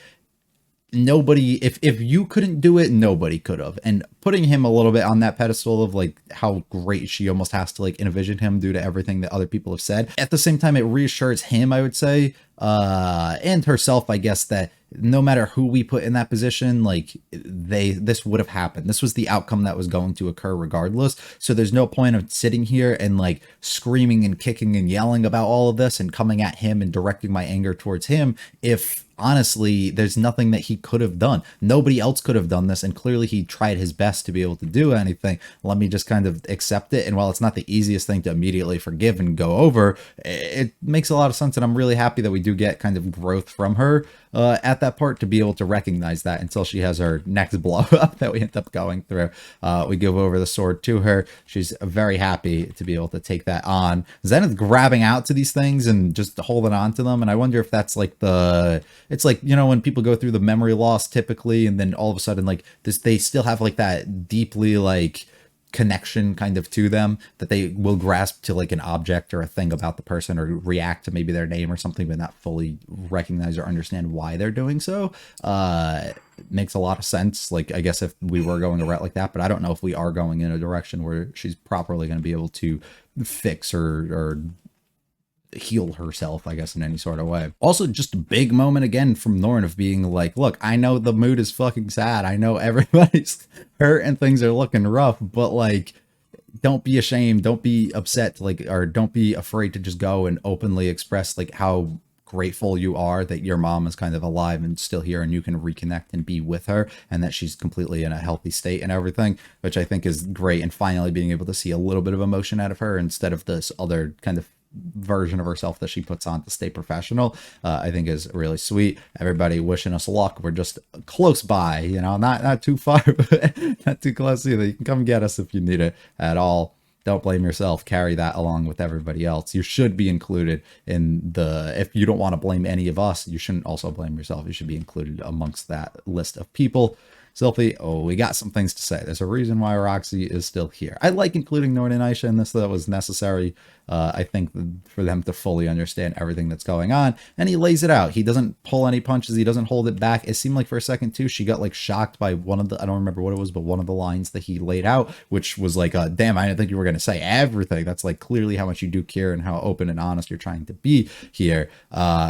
nobody, if you couldn't do it, nobody could have. And putting him a little bit on that pedestal of like how great she almost has to like envision him due to everything that other people have said, at the same time it reassures him, I would say, and herself, I guess, that no matter who we put in that position, like this would have happened. This was the outcome that was going to occur regardless. So there's no point of sitting here and like screaming and kicking and yelling about all of this and coming at him and directing my anger towards him if honestly there's nothing that he could have done. Nobody else could have done this, and clearly he tried his best to be able to do anything. Let me just kind of accept it, and while it's not the easiest thing to immediately forgive and go over, it makes a lot of sense, and I'm really happy that we do get kind of growth from her at that part to be able to recognize that until she has her next blow up that we end up going through. We give over the sword to her. She's very happy to be able to take that on. Zenith grabbing out to these things and just holding on to them, and I wonder if that's like it's like, you know, when people go through the memory loss typically, and then all of a sudden like this, they still have like that deeply like connection kind of to them that they will grasp to like an object or a thing about the person, or react to maybe their name or something, but not fully recognize or understand why they're doing so. Makes a lot of sense, like I guess if we were going a route like that, but I don't know if we are going in a direction where she's properly going to be able to fix or heal herself, I guess, in any sort of way. Also, just a big moment again from Norn of being like, look, I know the mood is fucking sad, I know everybody's hurt and things are looking rough, but like, don't be ashamed, don't be upset, like, or don't be afraid to just go and openly express like how grateful you are that your mom is kind of alive and still here, and you can reconnect and be with her, and that she's completely in a healthy state and everything, which I think is great. And finally being able to see a little bit of emotion out of her instead of this other kind of version of herself that she puts on to stay professional, I think is really sweet. Everybody wishing us luck. We're just close by, you know, not too far, but not too close either. You can come get us if you need it at all. Don't blame yourself. Carry that along with everybody else. You should be included in the, if you don't want to blame any of us, you shouldn't also blame yourself. You should be included amongst that list of people. Sylphie, oh, we got some things to say. There's a reason why Roxy is still here. I like including Norn and Aisha in this. That was necessary, I think, for them to fully understand everything that's going on. And he lays it out. He doesn't pull any punches. He doesn't hold it back. It seemed like for a second, too, she got like shocked by one of the, I don't remember what it was, but one of the lines that he laid out, which was like, damn, I didn't think you were going to say everything. That's like clearly how much you do care and how open and honest you're trying to be here,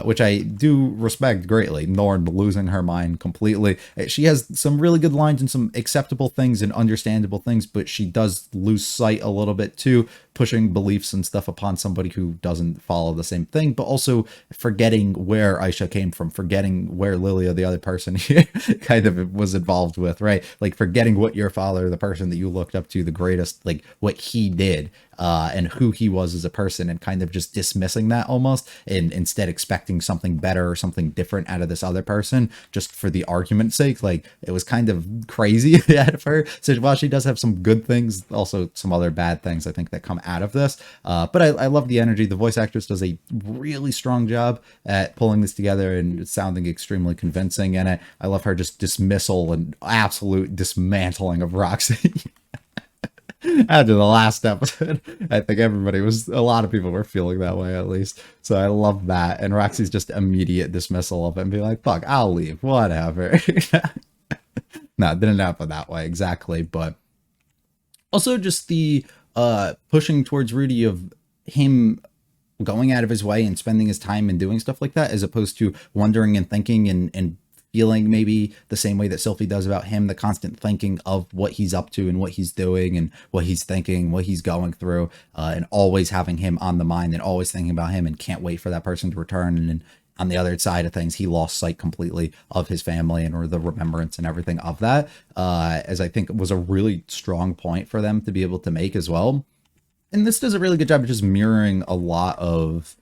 which I do respect greatly. Norn losing her mind completely. She has some really good lines and some acceptable things and understandable things, but she does lose sight a little bit too, pushing beliefs and stuff upon somebody who doesn't follow the same thing, but also forgetting where Aisha came from, forgetting where Lilia, the other person here, kind of was involved with, right? Like forgetting what your father, the person that you looked up to the greatest, like what he did, and who he was as a person, and kind of just dismissing that almost, and instead expecting something better or something different out of this other person just for the argument's sake. Like it was kind of crazy out of her. So while she does have some good things, also some other bad things I think that come out of this, but I love the energy. The voice actress does a really strong job at pulling this together and sounding extremely convincing in it. I love her just dismissal and absolute dismantling of Roxy. After the last episode, I think a lot of people were feeling that way, at least. So I love that. And Roxy's just immediate dismissal of it and be like, fuck, I'll leave, whatever. No, it didn't happen that way exactly. But also just the pushing towards Rudy of him going out of his way and spending his time and doing stuff like that, as opposed to wondering and thinking and feeling maybe the same way that Sylphie does about him, the constant thinking of what he's up to and what he's doing and what he's thinking, what he's going through, and always having him on the mind and always thinking about him and can't wait for that person to return. And then on the other side of things, he lost sight completely of his family and or the remembrance and everything of that, as I think was a really strong point for them to be able to make as well. And this does a really good job of just mirroring a lot of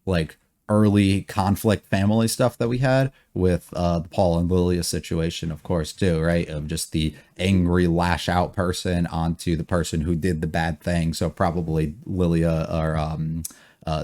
like early conflict family stuff that we had with the Paul and Lilia situation, of course, too, right? Of just the angry lash out person onto the person who did the bad thing. So probably Lilia or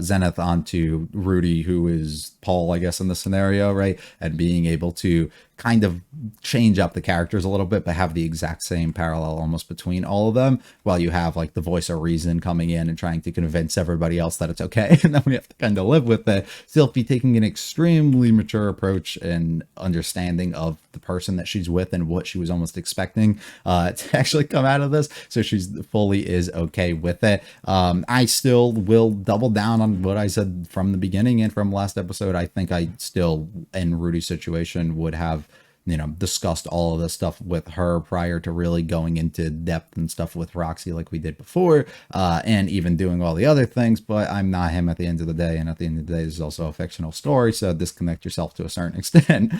Zenith onto Rudy, who is Paul, I guess, in the scenario, right? And being able to kind of change up the characters a little bit, but have the exact same parallel almost between all of them, while you have like the voice of reason coming in and trying to convince everybody else that it's okay. And then we have to kind of live with it. Sylphie taking an extremely mature approach and understanding of the person that she's with and what she was almost expecting to actually come out of this. So she's fully is okay with it. I still will double down on what I said from the beginning and from last episode. I think I still, in Rudy's situation, would have, you know, discussed all of this stuff with her prior to really going into depth and stuff with Roxy like we did before, and even doing all the other things. But I'm not him at the end of the day, and at the end of the day, this is also a fictional story, so disconnect yourself to a certain extent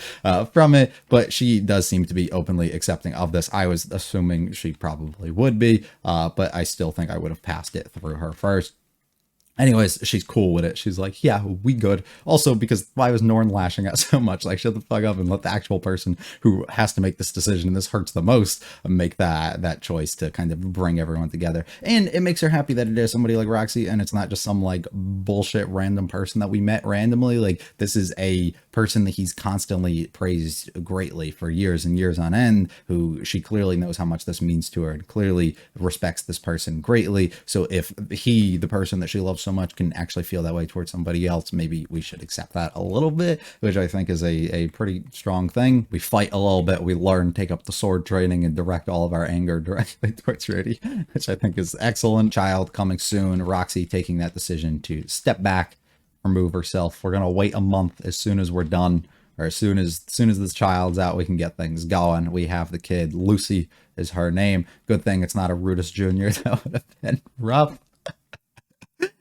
from it. But she does seem to be openly accepting of this. I was assuming she probably would be, but I still think I would have passed it through her first. Anyways, she's cool with it. She's like, yeah, we good. Also, because why was Norn lashing out so much? Like, shut the fuck up and let the actual person who has to make this decision, and this hurts the most, make that choice to kind of bring everyone together. And it makes her happy that it is somebody like Roxy, and it's not just some like bullshit random person that we met randomly. Like, this is a person that he's constantly praised greatly for years and years on end, who she clearly knows how much this means to her and clearly respects this person greatly. So if he, the person that she loves so much, can actually feel that way towards somebody else, maybe we should accept that a little bit, which I think is a pretty strong thing. We fight a little bit, we learn, take up the sword training, and direct all of our anger directly towards Rudy, which I think is excellent. Child coming soon. Roxy taking that decision to step back, remove herself. We're gonna wait a month. As soon as we're done, or as soon as this child's out, we can get things going. We have the kid. Lucy is her name. Good thing it's not a Rudis Jr. That would have been rough.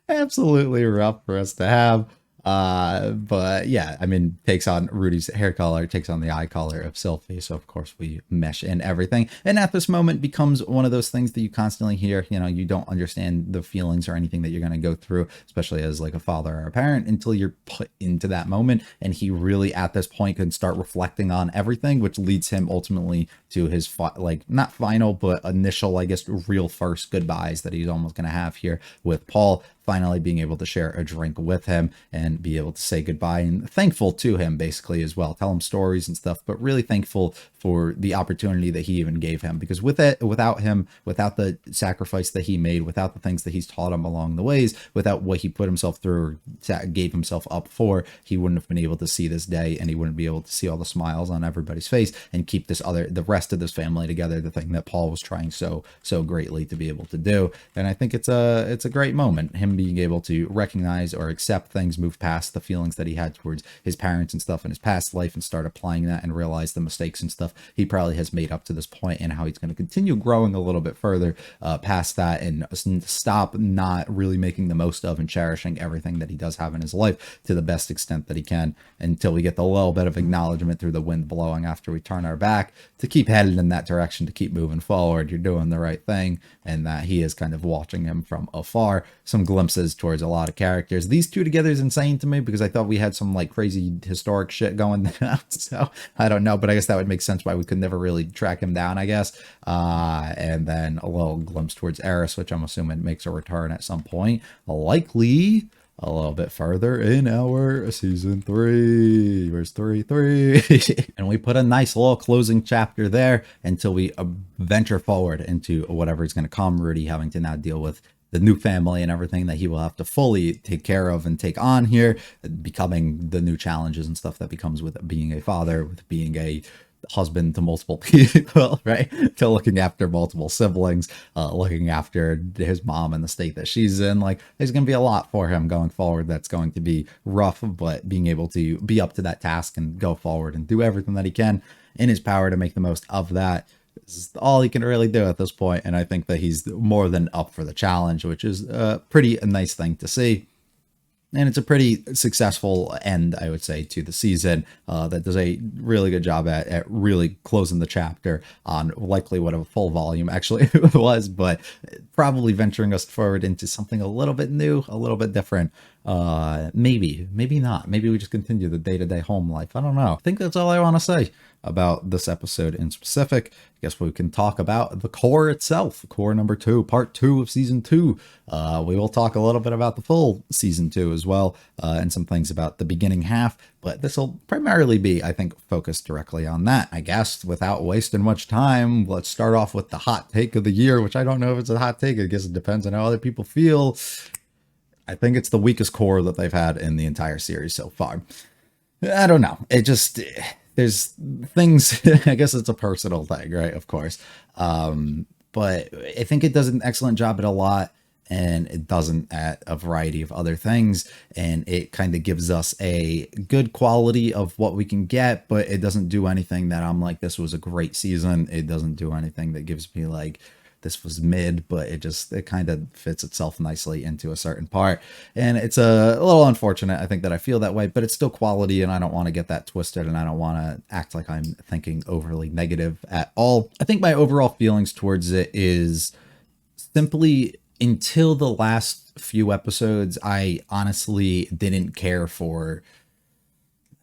Absolutely rough for us to have. But yeah, I mean, takes on Rudy's hair color, takes on the eye color of Sylphie. So of course we mesh in everything. And at this moment becomes one of those things that you constantly hear, you know, you don't understand the feelings or anything that you're going to go through, especially as like a father or a parent, until you're put into that moment. And he really at this point can start reflecting on everything, which leads him ultimately to his like not final, but initial, I guess, real first goodbyes that he's almost going to have here with Paul. Finally being able to share a drink with him and be able to say goodbye, and thankful to him basically as well, tell him stories and stuff, but really thankful for the opportunity that he even gave him, because without him, without the sacrifice that he made, without the things that he's taught him along the ways, without what he put himself through or gave himself up for, he wouldn't have been able to see this day, and he wouldn't be able to see all the smiles on everybody's face and keep the rest of this family together, the thing that Paul was trying so greatly to be able to do. And I think it's a great moment, him being able to recognize or accept things, move past the feelings that he had towards his parents and stuff in his past life, and start applying that and realize the mistakes and stuff he probably has made up to this point, and how he's going to continue growing a little bit further past that, and stop not really making the most of and cherishing everything that he does have in his life to the best extent that he can, until we get the little bit of acknowledgement through the wind blowing after we turn our back, to keep headed in that direction, to keep moving forward. You're doing the right thing, and that he is kind of watching him from afar. Some glimpses towards a lot of characters. These two together is insane to me, because I thought we had some like crazy historic shit going down. So I don't know, but I guess that would make sense why we could never really track him down, I guess. And then a little glimpse towards Eris, which I'm assuming makes a return at some point, likely a little bit further in our season 3, verse 3. And we put a nice little closing chapter there until we venture forward into whatever is going to come. Rudy having to now deal with the new family and everything that he will have to fully take care of and take on here, becoming the new challenges and stuff that becomes with being a father, with being a husband to multiple people, right? To looking after multiple siblings, looking after his mom and the state that she's in. Like, there's going to be a lot for him going forward that's going to be rough, but being able to be up to that task and go forward and do everything that he can in his power to make the most of that is all he can really do at this point. And I think that he's more than up for the challenge, which is a nice thing to see. And it's a pretty successful end, I would say, to the season that does a really good job at really closing the chapter on likely what a full volume actually was, but probably venturing us forward into something a little bit new, a little bit different. Maybe not. Maybe we just continue the day-to-day home life. I don't know. I think that's all I want to say. about this episode in specific, I guess we can talk about the Cour itself. Cour number 2, part 2 of season 2. We will talk a little bit about the full season 2 as well, and some things about the beginning half, but this will primarily be, I think, focused directly on that. I guess without wasting much time, let's start off with the hot take of the year, which I don't know if it's a hot take. I guess it depends on how other people feel. I think it's the weakest Cour that they've had in the entire series so far. I don't know. It just, there's things, I guess it's a personal thing, right? Of course. But I think it does an excellent job at a lot, and it doesn't at a variety of other things. And it kind of gives us a good quality of what we can get, but it doesn't do anything that I'm like, this was a great season. It doesn't do anything that gives me like, this was mid, but it kind of fits itself nicely into a certain part. And it's a little unfortunate, I think, that I feel that way, but it's still quality, and I don't want to get that twisted, and I don't want to act like I'm thinking overly negative at all. I think my overall feelings towards it is simply, until the last few episodes, I honestly didn't care for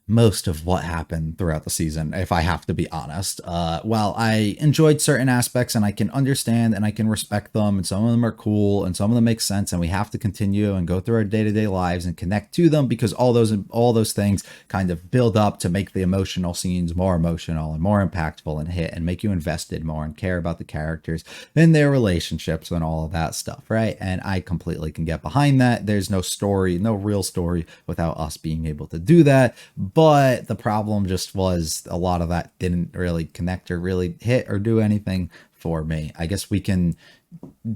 most of what happened throughout the season, if I have to be honest. While I enjoyed certain aspects, and I can understand and I can respect them, and some of them are cool and some of them make sense, and we have to continue and go through our day-to-day lives and connect to them, because all those things kind of build up to make the emotional scenes more emotional and more impactful and hit and make you invested more and care about the characters and their relationships and all of that stuff, right? And I completely can get behind that. There's no story, no real story, without us being able to do that. But the problem just was a lot of that didn't really connect or really hit or do anything for me. I guess we can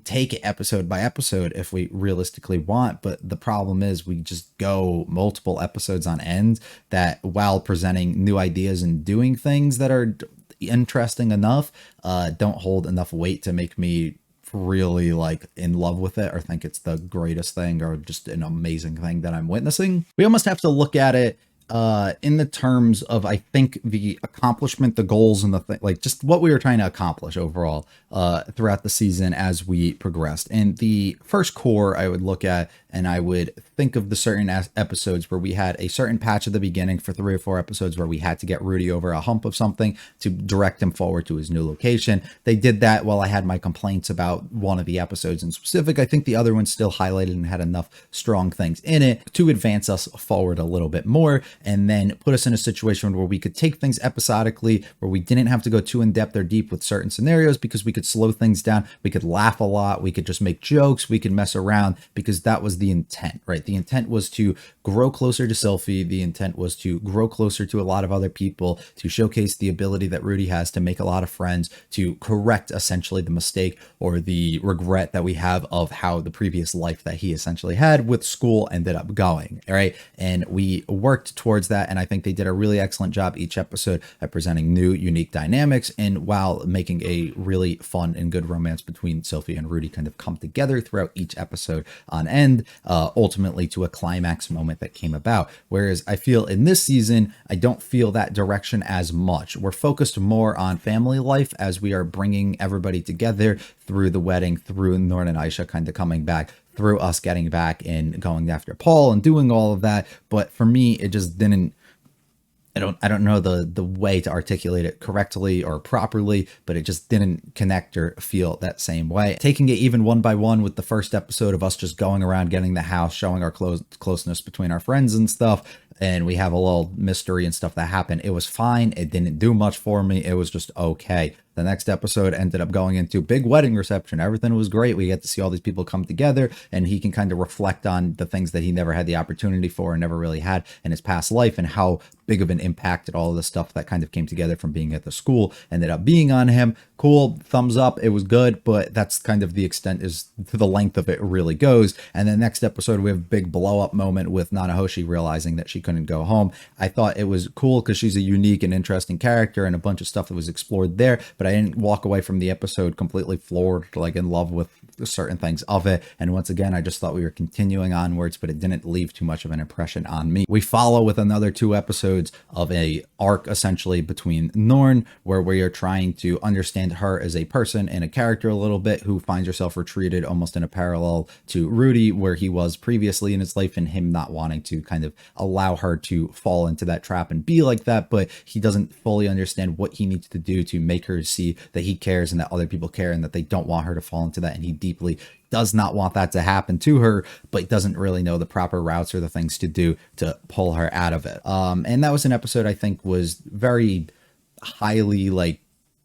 take it episode by episode if we realistically want, but the problem is we just go multiple episodes on end that, while presenting new ideas and doing things that are interesting enough, don't hold enough weight to make me really like in love with it or think it's the greatest thing or just an amazing thing that I'm witnessing. We almost have to look at it in the terms of, I think, the accomplishment, the goals, and the like, just what we were trying to accomplish overall throughout the season as we progressed. And the first Cour I would look at, and I would think of the certain episodes where we had a certain patch at the beginning for 3 or 4 episodes where we had to get Rudy over a hump of something to direct him forward to his new location. They did that while I had my complaints about one of the episodes in specific. I think the other one still highlighted and had enough strong things in it to advance us forward a little bit more, and then put us in a situation where we could take things episodically, where we didn't have to go too in depth or deep with certain scenarios, because we could slow things down. We could laugh a lot. We could just make jokes. We could mess around, because that was the intent, right? The intent was to grow closer to Sylphie. The intent was to grow closer to a lot of other people, to showcase the ability that Rudy has to make a lot of friends, to correct essentially the mistake or the regret that we have of how the previous life that he essentially had with school ended up going, right? And we worked towards that, and I think they did a really excellent job each episode at presenting new, unique dynamics, and while making a really fun and good romance between Sylphie and Rudy kind of come together throughout each episode on end, ultimately to a climax moment that came about. Whereas I feel in this season, I don't feel that direction as much. We're focused more on family life as we are bringing everybody together through the wedding, through Norn and Aisha kind of coming back, through us getting back and going after Paul and doing all of that. But for me, it just didn't, I don't know the way to articulate it correctly or properly, but it just didn't connect or feel that same way. Taking it even one by one with the first episode of us just going around getting the house, showing our closeness between our friends and stuff, and we have a little mystery and stuff that happened. It was fine. It didn't do much for me. It was just okay. The next episode ended up going into big wedding reception. Everything was great. We get to see all these people come together, and he can kind of reflect on the things that he never had the opportunity for and never really had in his past life, and how big of an impact all of the stuff that kind of came together from being at the school ended up being on him. Cool, thumbs up. It was good, but that's kind of the extent is to the length of it really goes. And then next episode, we have a big blow up moment with Nanahoshi realizing that she couldn't go home. I thought it was cool because she's a unique and interesting character, and a bunch of stuff that was explored there, but but I didn't walk away from the episode completely floored, like in love with certain things of it. And once again, I just thought we were continuing onwards, but it didn't leave too much of an impression on me. We follow with another 2 episodes of a arc essentially between Norn, where we are trying to understand her as a person and a character a little bit, who finds herself retreated almost in a parallel to Rudy, where he was previously in his life, and him not wanting to kind of allow her to fall into that trap and be like that, but he doesn't fully understand what he needs to do to make her see that he cares and that other people care and that they don't want her to fall into that, and he deeply does not want that to happen to her, but doesn't really know the proper routes or the things to do to pull her out of it. And that was an episode I think was very highly like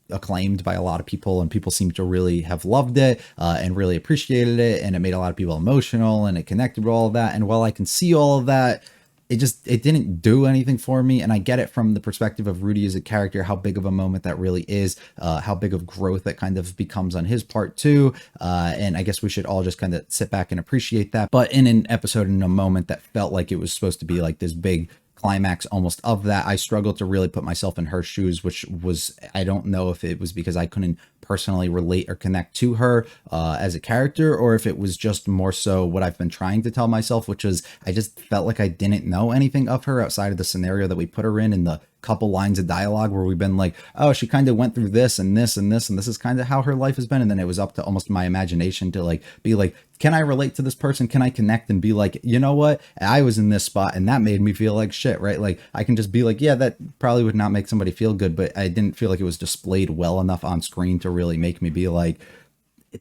acclaimed by a lot of people, and people seem to really have loved it and really appreciated it, and it made a lot of people emotional and it connected with all of that. And while I can see all of that, it didn't do anything for me. And I get it from the perspective of Rudy as a character, how big of a moment that really is, how big of growth that kind of becomes on his part too. And I guess we should all just kind of sit back and appreciate that. But in an episode, in a moment that felt like it was supposed to be like this big climax almost of that, I struggled to really put myself in her shoes, which was, I don't know if it was because I couldn't personally relate or connect to her as a character, or if it was just more so what I've been trying to tell myself, which was I just felt like I didn't know anything of her outside of the scenario that we put her in the couple lines of dialogue where we've been like, oh, she kind of went through this and this and this, and this is kind of how her life has been. And then it was up to almost my imagination to like be like, can I relate to this person? Can I connect and be like, you know what? I was in this spot and that made me feel like shit, right? Like I can just be like, yeah, that probably would not make somebody feel good, but I didn't feel like it was displayed well enough on screen to really make me be like,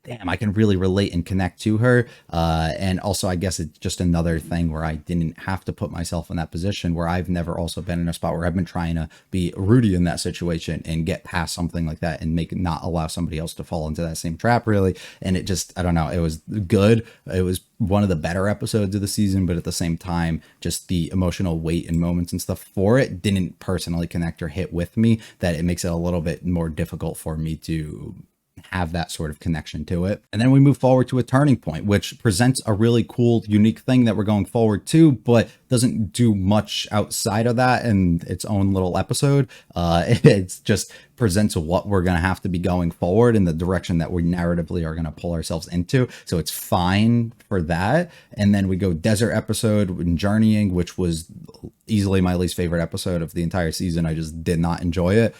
damn, I can really relate and connect to her. And also, I guess it's just another thing where I didn't have to put myself in that position, where I've never also been in a spot where I've been trying to be Rudy in that situation and get past something like that and not allow somebody else to fall into that same trap, really. And it just, I don't know, it was good. It was one of the better episodes of the season, but at the same time, just the emotional weight and moments and stuff for it didn't personally connect or hit with me, that it makes it a little bit more difficult for me to have that sort of connection to it. And then we move forward to a turning point, which presents a really cool, unique thing that we're going forward to, but doesn't do much outside of that in its own little episode. It's just presents what we're going to have to be going forward in the direction that we narratively are going to pull ourselves into. So it's fine for that. And then we go desert episode and journeying, which was easily my least favorite episode of the entire season. I just did not enjoy it,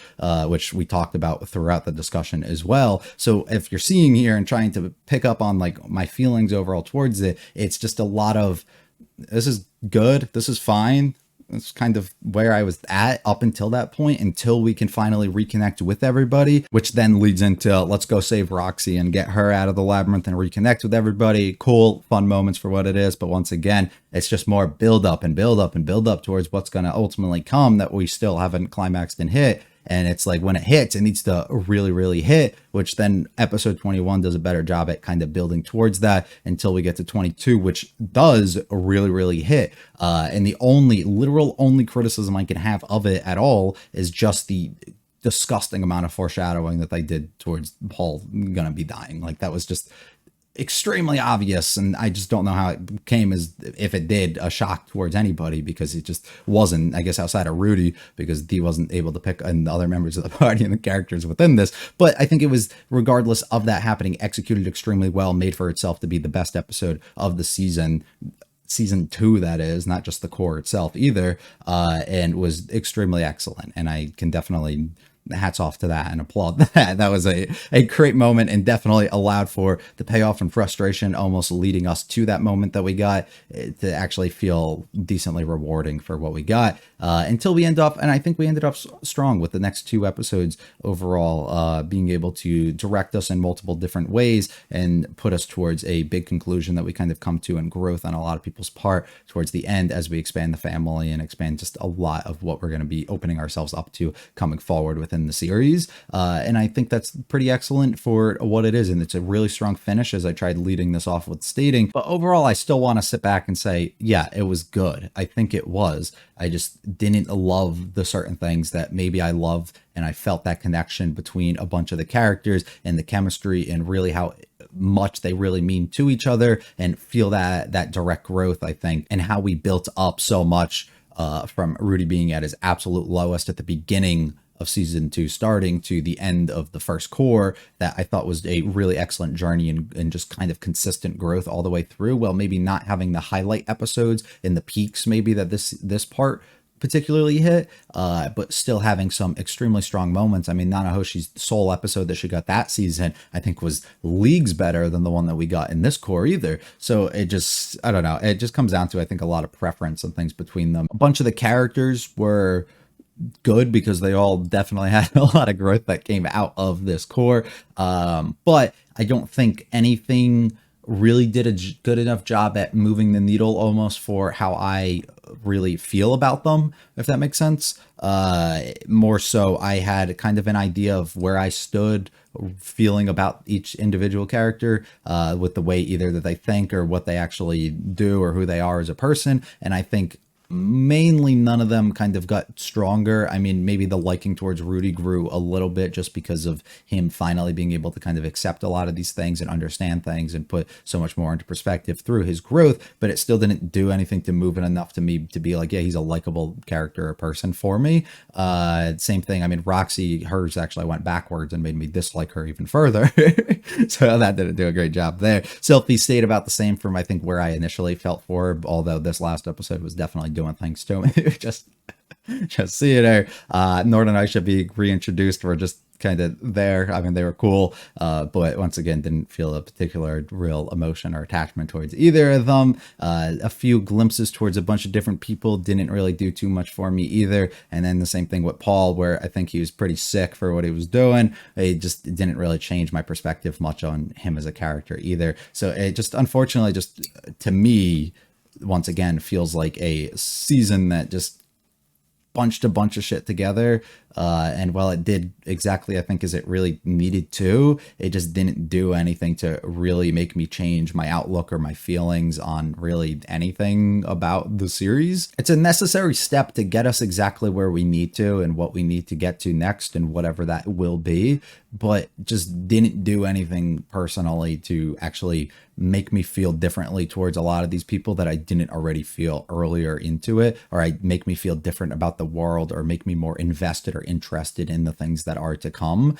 which we talked about throughout the discussion as well. So if you're seeing here and trying to pick up on like my feelings overall towards it, it's just a lot of, this is good, this is fine. That's kind of where I was at up until that point, until we can finally reconnect with everybody, which then leads into let's go save Roxy and get her out of the labyrinth and reconnect with everybody. Cool, fun moments for what it is. But once again, it's just more build up and build up and build up towards what's going to ultimately come that we still haven't climaxed and hit. And it's like when it hits, it needs to really, really hit, which then episode 21 does a better job at kind of building towards that until we get to 22, which does really, really hit. And the only criticism I can have of it at all is just the disgusting amount of foreshadowing that they did towards Paul gonna be dying. Like that was just extremely obvious, and I just don't know how it came, as if it did, a shock towards anybody, because it just wasn't, I guess, outside of Rudy, because he wasn't able to pick and the other members of the party and the characters within this. But I think it was, regardless of that happening, executed extremely well, made for itself to be the best episode of the season 2, that is, not just the core itself either, and was extremely excellent. And I can definitely hats off to that and applaud that. That was a great moment, and definitely allowed for the payoff and frustration, almost leading us to that moment that we got to actually feel decently rewarding for what we got, until we end up, and I think we ended up strong with the next 2 episodes overall, being able to direct us in multiple different ways and put us towards a big conclusion that we kind of come to, and growth on a lot of people's part towards the end as we expand the family and expand just a lot of what we're going to be opening ourselves up to coming forward within the series. And I think that's pretty excellent for what it is, and it's a really strong finish, as I tried leading this off with stating. But overall, I still want to sit back and say, yeah, it was good. I think it was. I just didn't love the certain things that maybe I loved, and I felt that connection between a bunch of the characters and the chemistry and really how much they really mean to each other, and feel that direct growth, I think, and how we built up so much from Rudy being at his absolute lowest at the beginning of season 2 starting to the end of the first Cour that I thought was a really excellent journey and just kind of consistent growth all the way through. Well, maybe not having the highlight episodes and the peaks maybe that this part particularly hit, but still having some extremely strong moments. I mean, Nanahoshi's sole episode that she got that season, I think, was leagues better than the one that we got in this Cour either. So it just, I don't know, it just comes down to, I think, a lot of preference and things between them. A bunch of the characters were good because they all definitely had a lot of growth that came out of this Cour, but I don't think anything really did a good enough job at moving the needle almost for how I really feel about them, if that makes sense. More so, I had kind of an idea of where I stood feeling about each individual character, with the way either that they think or what they actually do or who they are as a person. And I think mainly none of them kind of got stronger. I mean, maybe the liking towards Rudy grew a little bit just because of him finally being able to kind of accept a lot of these things and understand things and put so much more into perspective through his growth, but it still didn't do anything to move it enough to me to be like, yeah, he's a likable character or person for me. Same thing. I mean, Roxy, hers actually went backwards and made me dislike her even further. So that didn't do a great job there. Sylphie stayed about the same from, I think, where I initially felt for her, although this last episode was definitely doing things to me. just seeing her. Nord and I should be reintroduced. We're just kind of there. I mean, they were cool, but once again, didn't feel a particular real emotion or attachment towards either of them. A few glimpses towards a bunch of different people didn't really do too much for me either. And then the same thing with Paul, where I think he was pretty sick for what he was doing. It just didn't really change my perspective much on him as a character either. So it just, unfortunately, just to me, once again, feels like a season that just bunched a bunch of shit together, and while it did exactly, I think, as it really needed to, it just didn't do anything to really make me change my outlook or my feelings on really anything about the series. It's a necessary step to get us exactly where we need to and what we need to get to next and whatever that will be, but just didn't do anything personally to actually make me feel differently towards a lot of these people that I didn't already feel earlier into it, or I make me feel different about the world, or make me more invested or interested in the things that are to come,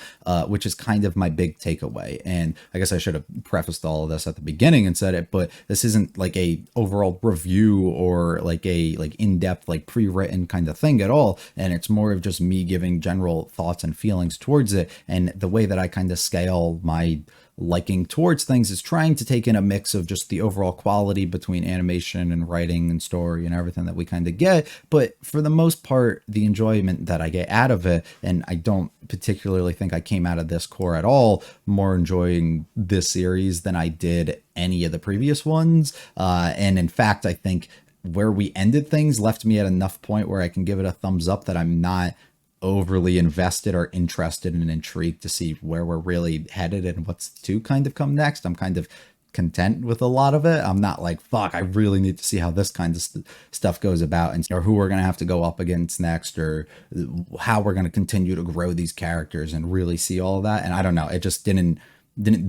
which is kind of my big takeaway. And I guess I should have prefaced all of this at the beginning and said it, but this isn't like a overall review or like a in-depth, like pre-written kind of thing at all. And it's more of just me giving general thoughts and feelings towards it. And the way that I kind of scale my liking towards things is trying to take in a mix of just the overall quality between animation and writing and story and everything that we kind of get, but for the most part, the enjoyment that I get out of it. And I don't particularly think I came out of this Cour at all more enjoying this series than I did any of the previous ones. And in fact, I think where we ended things left me at enough point where I can give it a thumbs up that I'm not overly invested or interested and intrigued to see where we're really headed and what's to kind of come next. I'm kind of content with a lot of it. I'm not like, fuck, I really need to see how this kind of stuff goes about, and or who we're going to have to go up against next, or how we're going to continue to grow these characters and really see all of that. And I don't know, it just didn't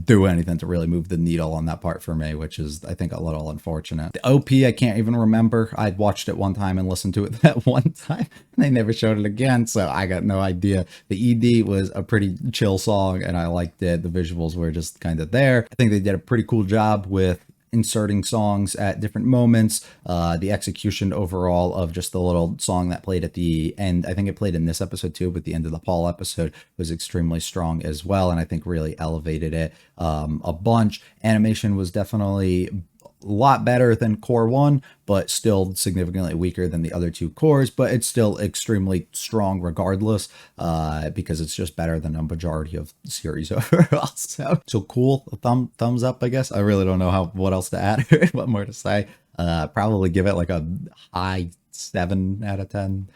do anything to really move the needle on that part for me, which is, I think, a little unfortunate. The OP, I can't even remember. I watched it one time and listened to it that one time, and they never showed it again, so I got no idea. The ED was a pretty chill song, and I liked it. The visuals were just kind of there. I think they did a pretty cool job with inserting songs at different moments. The execution overall of just the little song that played at the end, I think it played in this episode too, but the end of the Paul episode was extremely strong as well, and I think really elevated it a bunch. Animation was definitely a lot better than Cour 1, but still significantly weaker than the other two Cours, but it's still extremely strong regardless, because it's just better than a majority of series overall. So cool. Thumbs up, I guess. I really don't know what else to add or what more to say. Probably give it like a high 7 out of 10.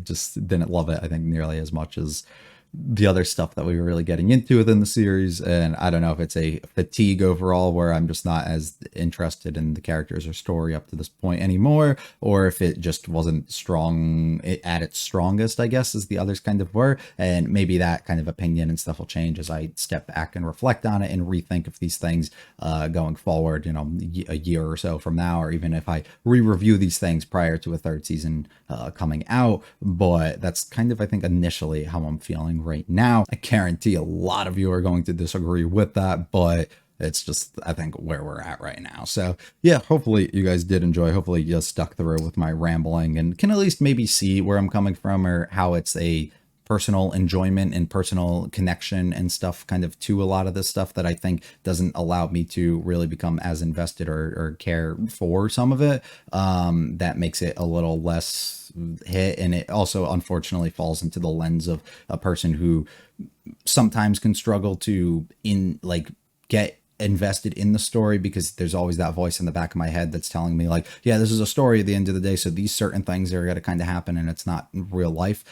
Just didn't love it, I think, nearly as much as the other stuff that we were really getting into within the series. And I don't know if it's a fatigue overall where I'm just not as interested in the characters or story up to this point anymore, or if it just wasn't strong at its strongest, I guess, as the others kind of were. And maybe that kind of opinion and stuff will change as I step back and reflect on it and rethink of these things going forward, you know, a year or so from now, or even if I re-review these things prior to a third season coming out. But that's kind of, I think, initially how I'm feeling right now. I guarantee a lot of you are going to disagree with that, but it's just, I think, where we're at right now. So yeah, hopefully you guys did enjoy. Hopefully you stuck through with my rambling and can at least maybe see where I'm coming from, or how it's a personal enjoyment and personal connection and stuff kind of to a lot of this stuff that I think doesn't allow me to really become as invested or care for some of it. That makes it a little less hit. And it also unfortunately falls into the lens of a person who sometimes can struggle to get invested in the story, because there's always that voice in the back of my head that's telling me like, yeah, this is a story at the end of the day, so these certain things are going to kind of happen and it's not real life,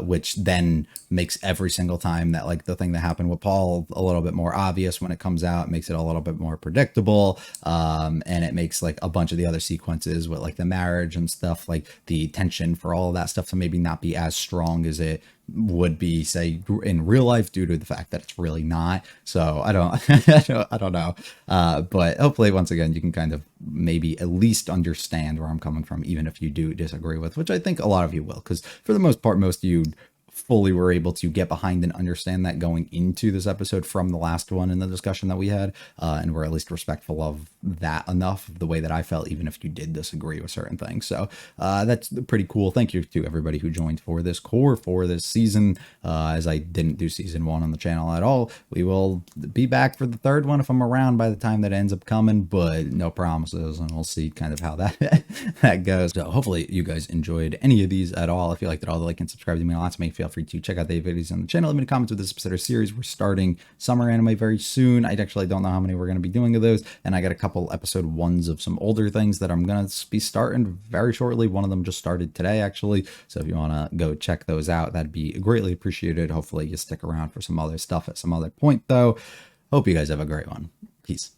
which then makes every single time that like the thing that happened with Paul a little bit more obvious when it comes out, makes it a little bit more predictable, and it makes like a bunch of the other sequences with like the marriage and stuff, like the tension for all of that stuff to maybe not be as strong as it would be, say, in real life, due to the fact that it's really not. So I don't I don't know, but hopefully once again you can kind of maybe at least understand where I'm coming from, even if you do disagree with, which I think a lot of you will, because for the most part most of you fully were able to get behind and understand that going into this episode from the last one in the discussion that we had, and we're at least respectful of that enough, the way that I felt, even if you did disagree with certain things. So that's pretty cool. Thank you to everybody who joined for this core for this season, as I didn't do season 1 on the channel at all. We will be back for the third one if I'm around by the time that ends up coming, but no promises, and we'll see kind of how that that goes. So hopefully you guys enjoyed any of these at all. If you liked it all, like and subscribe to me, lots of me. Feel free to check out the videos on the channel. Leave me comments with this episode or series. We're starting summer anime very soon. I actually don't know how many we're going to be doing of those, and I got a couple episode 1s of some older things that I'm going to be starting very shortly. One of them just started today, actually, so if you want to go check those out, that'd be greatly appreciated. Hopefully you stick around for some other stuff at some other point, though. Hope you guys have a great one. Peace.